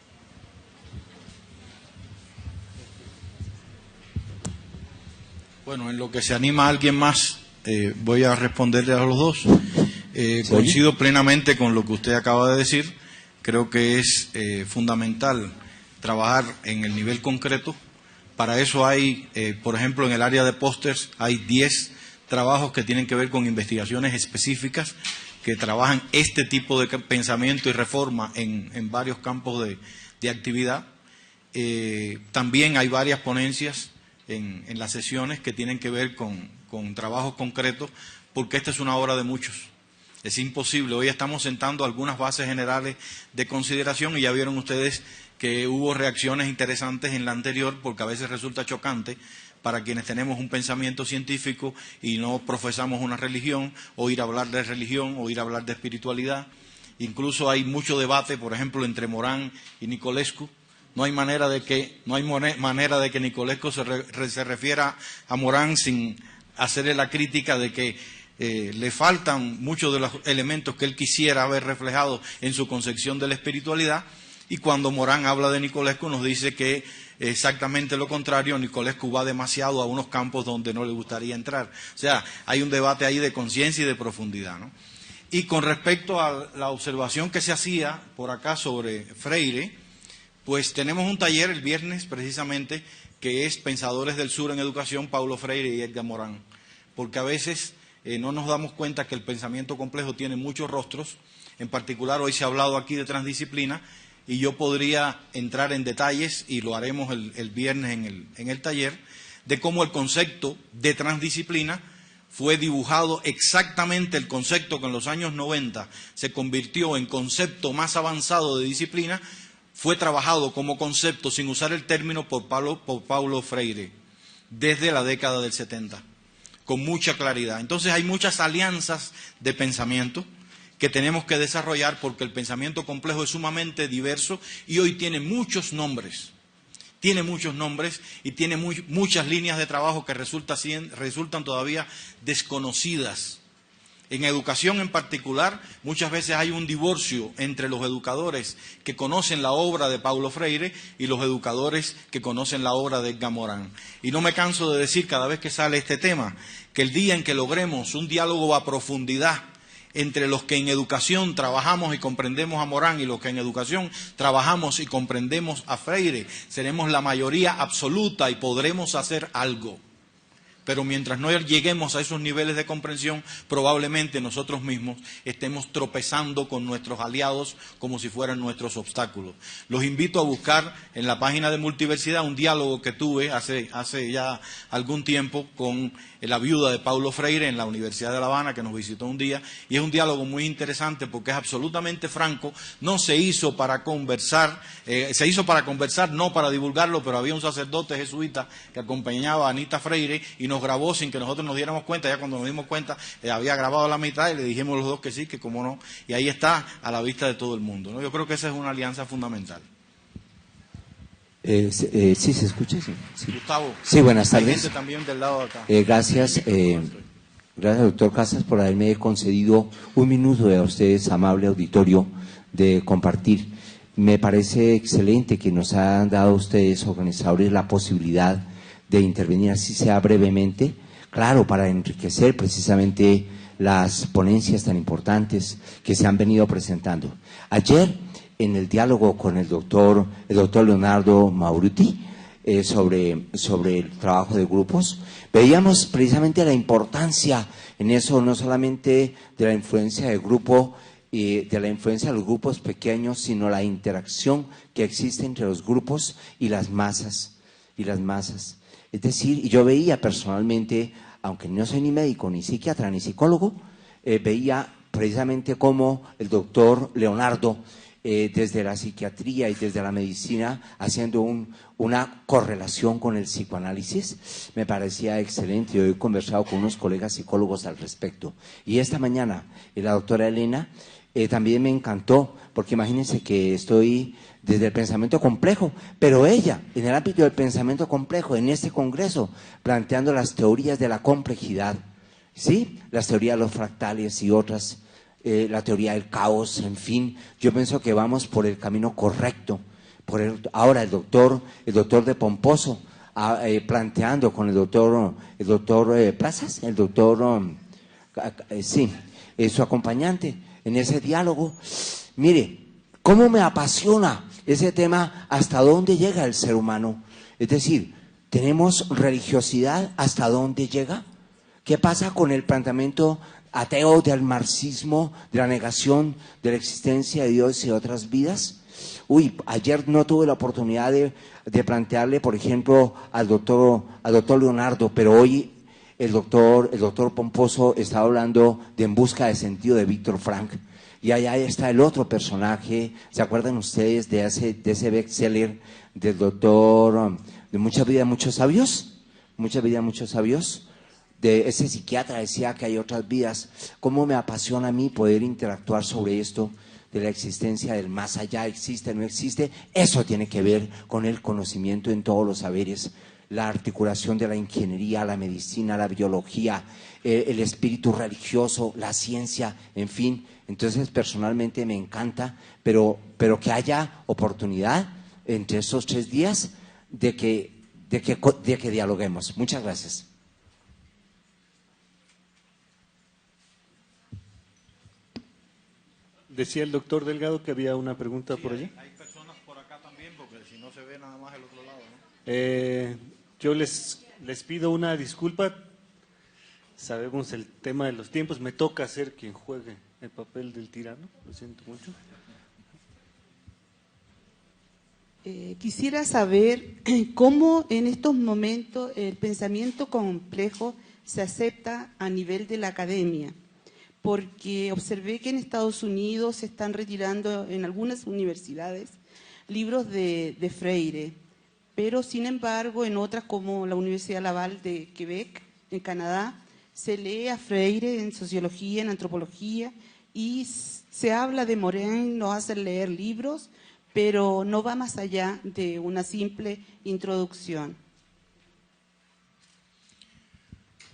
Bueno, en lo que se anima a alguien más, voy a responderle a los dos. Coincido plenamente con lo que usted acaba de decir. Creo que es fundamental trabajar en el nivel concreto. Para eso hay, por ejemplo, en el área de pósters, hay 10 trabajos que tienen que ver con investigaciones específicas que trabajan este tipo de pensamiento y reforma en varios campos de actividad. También hay varias ponencias en las sesiones que tienen que ver con trabajos concretos, porque esta es una obra de muchos. Es imposible. Hoy estamos sentando algunas bases generales de consideración y ya vieron ustedes que hubo reacciones interesantes en la anterior, porque a veces resulta chocante para quienes tenemos un pensamiento científico y no profesamos una religión, oír hablar de religión, oír hablar de espiritualidad. Incluso hay mucho debate, por ejemplo, entre Morán y Nicolescu. No hay manera de que Nicolescu se refiera a Morán sin hacerle la crítica de que le faltan muchos de los elementos que él quisiera haber reflejado en su concepción de la espiritualidad, y cuando Morán habla de Nicolescu nos dice que exactamente lo contrario, Nicolescu va demasiado a unos campos donde no le gustaría entrar. O sea, hay un debate ahí de conciencia y de profundidad, ¿no? Y con respecto a la observación que se hacía por acá sobre Freire, pues tenemos un taller el viernes precisamente que es Pensadores del Sur en Educación, Paulo Freire y Edgar Morán, porque a veces no nos damos cuenta que el pensamiento complejo tiene muchos rostros. En particular hoy se ha hablado aquí de transdisciplina, y yo podría entrar en detalles, y lo haremos el viernes en el taller, de cómo el concepto de transdisciplina fue dibujado exactamente el concepto que en los años 90 se convirtió en concepto más avanzado de disciplina, fue trabajado como concepto sin usar el término por Paulo Freire desde la década del 70, con mucha claridad. Entonces hay muchas alianzas de pensamiento que tenemos que desarrollar, porque el pensamiento complejo es sumamente diverso y hoy tiene muchos nombres. Tiene muchos nombres y tiene muchas líneas de trabajo que resultan todavía desconocidas. En educación en particular, muchas veces hay un divorcio entre los educadores que conocen la obra de Paulo Freire y los educadores que conocen la obra de Edgar Morán. Y no me canso de decir cada vez que sale este tema, que el día en que logremos un diálogo a profundidad entre los que en educación trabajamos y comprendemos a Morán y los que en educación trabajamos y comprendemos a Freire, seremos la mayoría absoluta y podremos hacer algo. Pero mientras no lleguemos a esos niveles de comprensión, probablemente nosotros mismos estemos tropezando con nuestros aliados como si fueran nuestros obstáculos. Los invito a buscar en la página de Multiversidad un diálogo que tuve hace ya algún tiempo con la viuda de Paulo Freire en la Universidad de La Habana, que nos visitó un día, y es un diálogo muy interesante porque es absolutamente franco. No se hizo para conversar, se hizo para conversar, no para divulgarlo, pero había un sacerdote jesuita que acompañaba a Anita Freire y nos grabó sin que nosotros nos diéramos cuenta. Ya cuando nos dimos cuenta había grabado la mitad y le dijimos los dos que sí, que cómo no, y ahí está a la vista de todo el mundo, ¿no? Yo creo que esa es una alianza fundamental. Sí, ¿se escucha? Sí. Gustavo. Sí, buenas tardes. Hay gente también del lado de acá. Gracias, doctor Casas, por haberme concedido un minuto a ustedes, amable auditorio, de compartir. Me parece excelente que nos han dado ustedes, organizadores, la posibilidad de intervenir, así sea brevemente, claro, para enriquecer precisamente las ponencias tan importantes que se han venido presentando. Ayer, en el diálogo con el doctor Leonardo Mauruti, sobre el trabajo de grupos, veíamos precisamente la importancia en eso, no solamente de la influencia del grupo, de la influencia de los grupos pequeños, sino la interacción que existe entre los grupos y las masas. Es decir, yo veía personalmente, aunque no soy ni médico, ni psiquiatra, ni psicólogo, veía precisamente cómo el doctor Leonardo, desde la psiquiatría y desde la medicina, haciendo una correlación con el psicoanálisis, me parecía excelente. Yo he conversado con unos colegas psicólogos al respecto. Y esta mañana, la doctora Elena, también me encantó, porque imagínense que estoy desde el pensamiento complejo, pero ella, en el ámbito del pensamiento complejo, en este congreso, planteando las teorías de la complejidad, ¿sí? Las teorías de los fractales y otras, la teoría del caos, en fin, yo pienso que vamos por el camino correcto. Ahora el doctor de Pomposo, planteando con el doctor Plazas, su acompañante, en ese diálogo. Mire, cómo me apasiona ese tema, hasta dónde llega el ser humano. Es decir, ¿tenemos religiosidad hasta dónde llega? ¿Qué pasa con el planteamiento ateo del marxismo, de la negación de la existencia de Dios y de otras vidas? Ayer no tuve la oportunidad de plantearle, por ejemplo, al doctor Leonardo, pero hoy el doctor Pomposo estaba hablando de En busca de sentido de Víctor Frank. Y allá está el otro personaje, ¿se acuerdan ustedes de ese bestseller del doctor de Mucha vida, muchos sabios? Mucha vida, muchos sabios. De ese psiquiatra decía que hay otras vidas. ¿Cómo me apasiona a mí poder interactuar sobre esto de la existencia del más allá? ¿Existe, no existe? Eso tiene que ver con el conocimiento en todos los saberes. la articulación de la ingeniería, la medicina, la biología, el espíritu religioso, la ciencia, en fin. Entonces, personalmente me encanta, pero que haya oportunidad entre esos 3 días de que dialoguemos. Muchas gracias. Decía el doctor Delgado que había una pregunta por allí. Hay personas por acá también, porque si no se ve nada más el otro lado, ¿no? Yo les pido una disculpa. Sabemos el tema de los tiempos. Me toca ser quien juegue el papel del tirano. Lo siento mucho. Quisiera saber cómo en estos momentos el pensamiento complejo se acepta a nivel de la academia, porque observé que en Estados Unidos se están retirando en algunas universidades libros de Freire, pero sin embargo en otras como la Universidad Laval de Quebec, en Canadá, se lee a Freire en sociología, en antropología, y se habla de Morin, nos hacen leer libros, pero no va más allá de una simple introducción.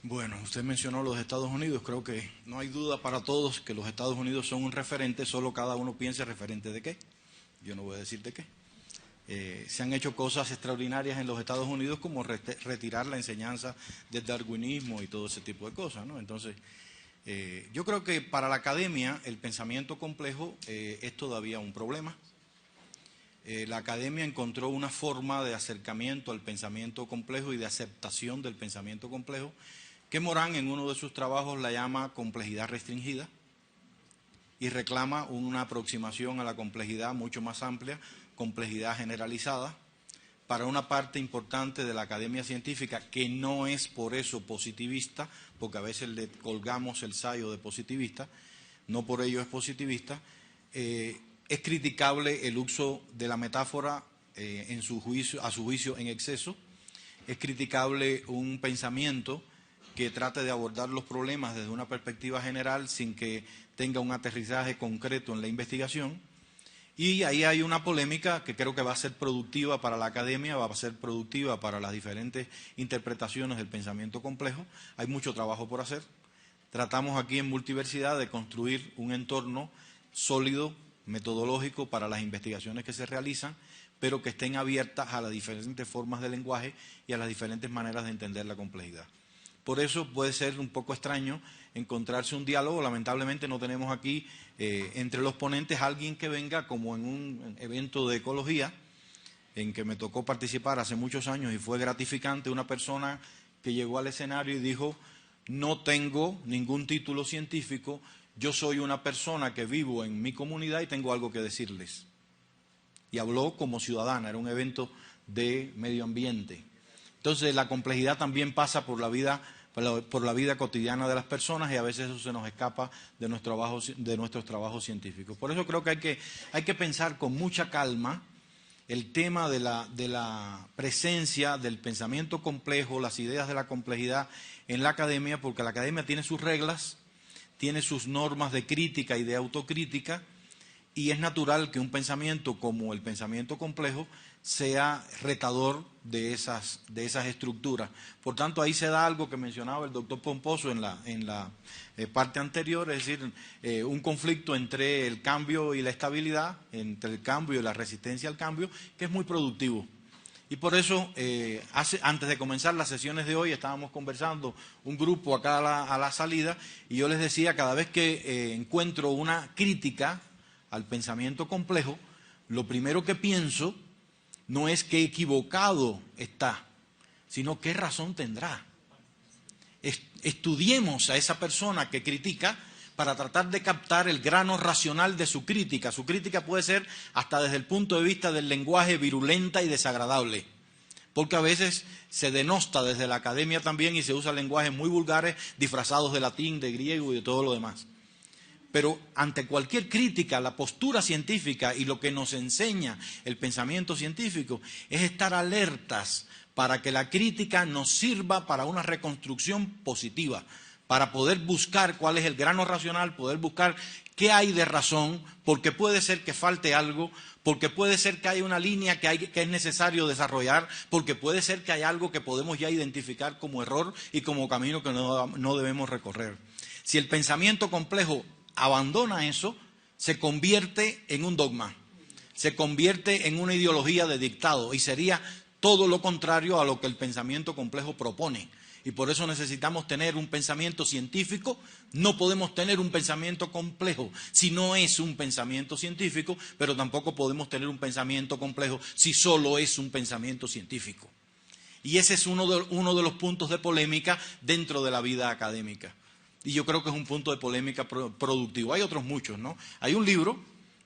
Bueno, usted mencionó los Estados Unidos. Creo que no hay duda para todos que los Estados Unidos son un referente, solo cada uno piensa referente de qué. Yo no voy a decir de qué. Se han hecho cosas extraordinarias en los Estados Unidos como retirar la enseñanza del darwinismo y todo ese tipo de cosas, ¿no? Entonces, yo creo que para la academia el pensamiento complejo es todavía un problema. La academia encontró una forma de acercamiento al pensamiento complejo y de aceptación del pensamiento complejo que Morán en uno de sus trabajos la llama complejidad restringida y reclama una aproximación a la complejidad mucho más amplia, complejidad generalizada, para una parte importante de la academia científica que no es por eso positivista, porque a veces le colgamos el sayo de positivista, no por ello es positivista. Es criticable el uso de la metáfora a su juicio en exceso. Es criticable un pensamiento que trate de abordar los problemas desde una perspectiva general sin que tenga un aterrizaje concreto en la investigación. Y ahí hay una polémica que creo que va a ser productiva para la academia, va a ser productiva para las diferentes interpretaciones del pensamiento complejo. Hay mucho trabajo por hacer. Tratamos aquí en Multiversidad de construir un entorno sólido, metodológico para las investigaciones que se realizan, pero que estén abiertas a las diferentes formas de lenguaje y a las diferentes maneras de entender la complejidad. Por eso puede ser un poco extraño encontrarse un diálogo. Lamentablemente no tenemos aquí entre los ponentes alguien que venga como en un evento de ecología en que me tocó participar hace muchos años y fue gratificante, una persona que llegó al escenario y dijo: no tengo ningún título científico, yo soy una persona que vivo en mi comunidad y tengo algo que decirles. Y habló como ciudadana, era un evento de medio ambiente. Entonces la complejidad también pasa por la vida cotidiana de las personas y a veces eso se nos escapa de nuestros trabajos científicos. Por eso creo que hay que pensar con mucha calma el tema de la presencia del pensamiento complejo, las ideas de la complejidad en la academia, porque la academia tiene sus reglas, tiene sus normas de crítica y de autocrítica, y es natural que un pensamiento como el pensamiento complejo sea retador de esas estructuras. Por tanto, ahí se da algo que mencionaba el doctor Pomposo en la parte anterior, es decir, un conflicto entre el cambio y la estabilidad, entre el cambio y la resistencia al cambio, que es muy productivo. Y por eso, antes de comenzar las sesiones de hoy, estábamos conversando un grupo acá a la salida, y yo les decía, cada vez que encuentro una crítica al pensamiento complejo, lo primero que pienso no es qué equivocado está, sino qué razón tendrá. Estudiemos a esa persona que critica para tratar de captar el grano racional de su crítica. Su crítica puede ser hasta desde el punto de vista del lenguaje virulenta y desagradable, porque a veces se denosta desde la academia también y se usa lenguajes muy vulgares disfrazados de latín, de griego y de todo lo demás. Pero ante cualquier crítica, la postura científica y lo que nos enseña el pensamiento científico es estar alertas para que la crítica nos sirva para una reconstrucción positiva, para poder buscar cuál es el grano racional, poder buscar qué hay de razón, porque puede ser que falte algo, porque puede ser que hay una línea que es necesario desarrollar, porque puede ser que hay algo que podemos ya identificar como error y como camino que no debemos recorrer. Si el pensamiento complejo abandona eso, se convierte en un dogma, se convierte en una ideología de dictado y sería todo lo contrario a lo que el pensamiento complejo propone. Y por eso necesitamos tener un pensamiento científico. No podemos tener un pensamiento complejo si no es un pensamiento científico, pero tampoco podemos tener un pensamiento complejo si solo es un pensamiento científico. Y ese es uno de los puntos de polémica dentro de la vida académica. Y yo creo que es un punto de polémica productivo. Hay otros muchos, ¿no? Hay un libro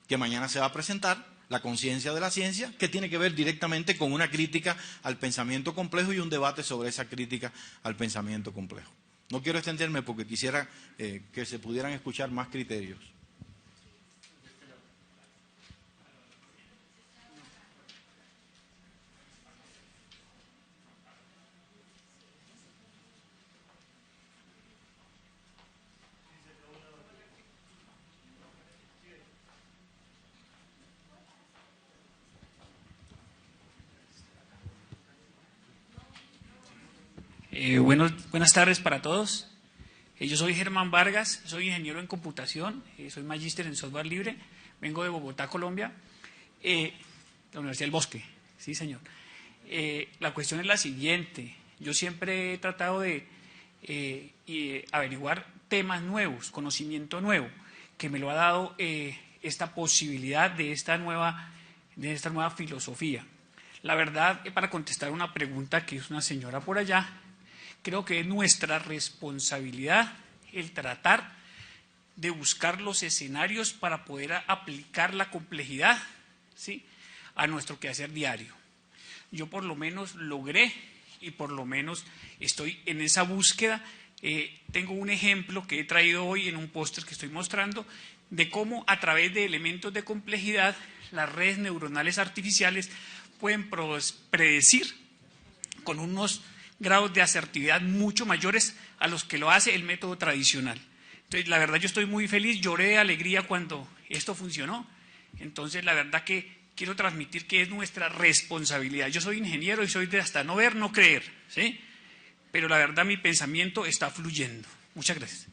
que mañana se va a presentar, La conciencia de la ciencia, que tiene que ver directamente con una crítica al pensamiento complejo y un debate sobre esa crítica al pensamiento complejo. No quiero extenderme porque quisiera que se pudieran escuchar más criterios. Buenas tardes para todos. Yo soy Germán Vargas, soy ingeniero en computación, soy magíster en software libre, vengo de Bogotá, Colombia, la Universidad del Bosque, sí señor. La cuestión es la siguiente, yo siempre he tratado de averiguar temas nuevos, conocimiento nuevo, que me lo ha dado esta posibilidad de esta nueva filosofía. La verdad, para contestar una pregunta que es una señora por allá, creo que es nuestra responsabilidad el tratar de buscar los escenarios para poder aplicar la complejidad, ¿sí?, a nuestro quehacer diario. Yo por lo menos logré y por lo menos estoy en esa búsqueda. Tengo un ejemplo que he traído hoy en un póster que estoy mostrando de cómo a través de elementos de complejidad las redes neuronales artificiales pueden predecir con unos grados de asertividad mucho mayores a los que lo hace el método tradicional. Entonces, la verdad, yo estoy muy feliz, lloré de alegría cuando esto funcionó. Entonces, la verdad que quiero transmitir que es nuestra responsabilidad. Yo soy ingeniero y soy de hasta no ver, no creer, ¿sí? Pero la verdad, mi pensamiento está fluyendo. Muchas gracias.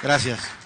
Gracias.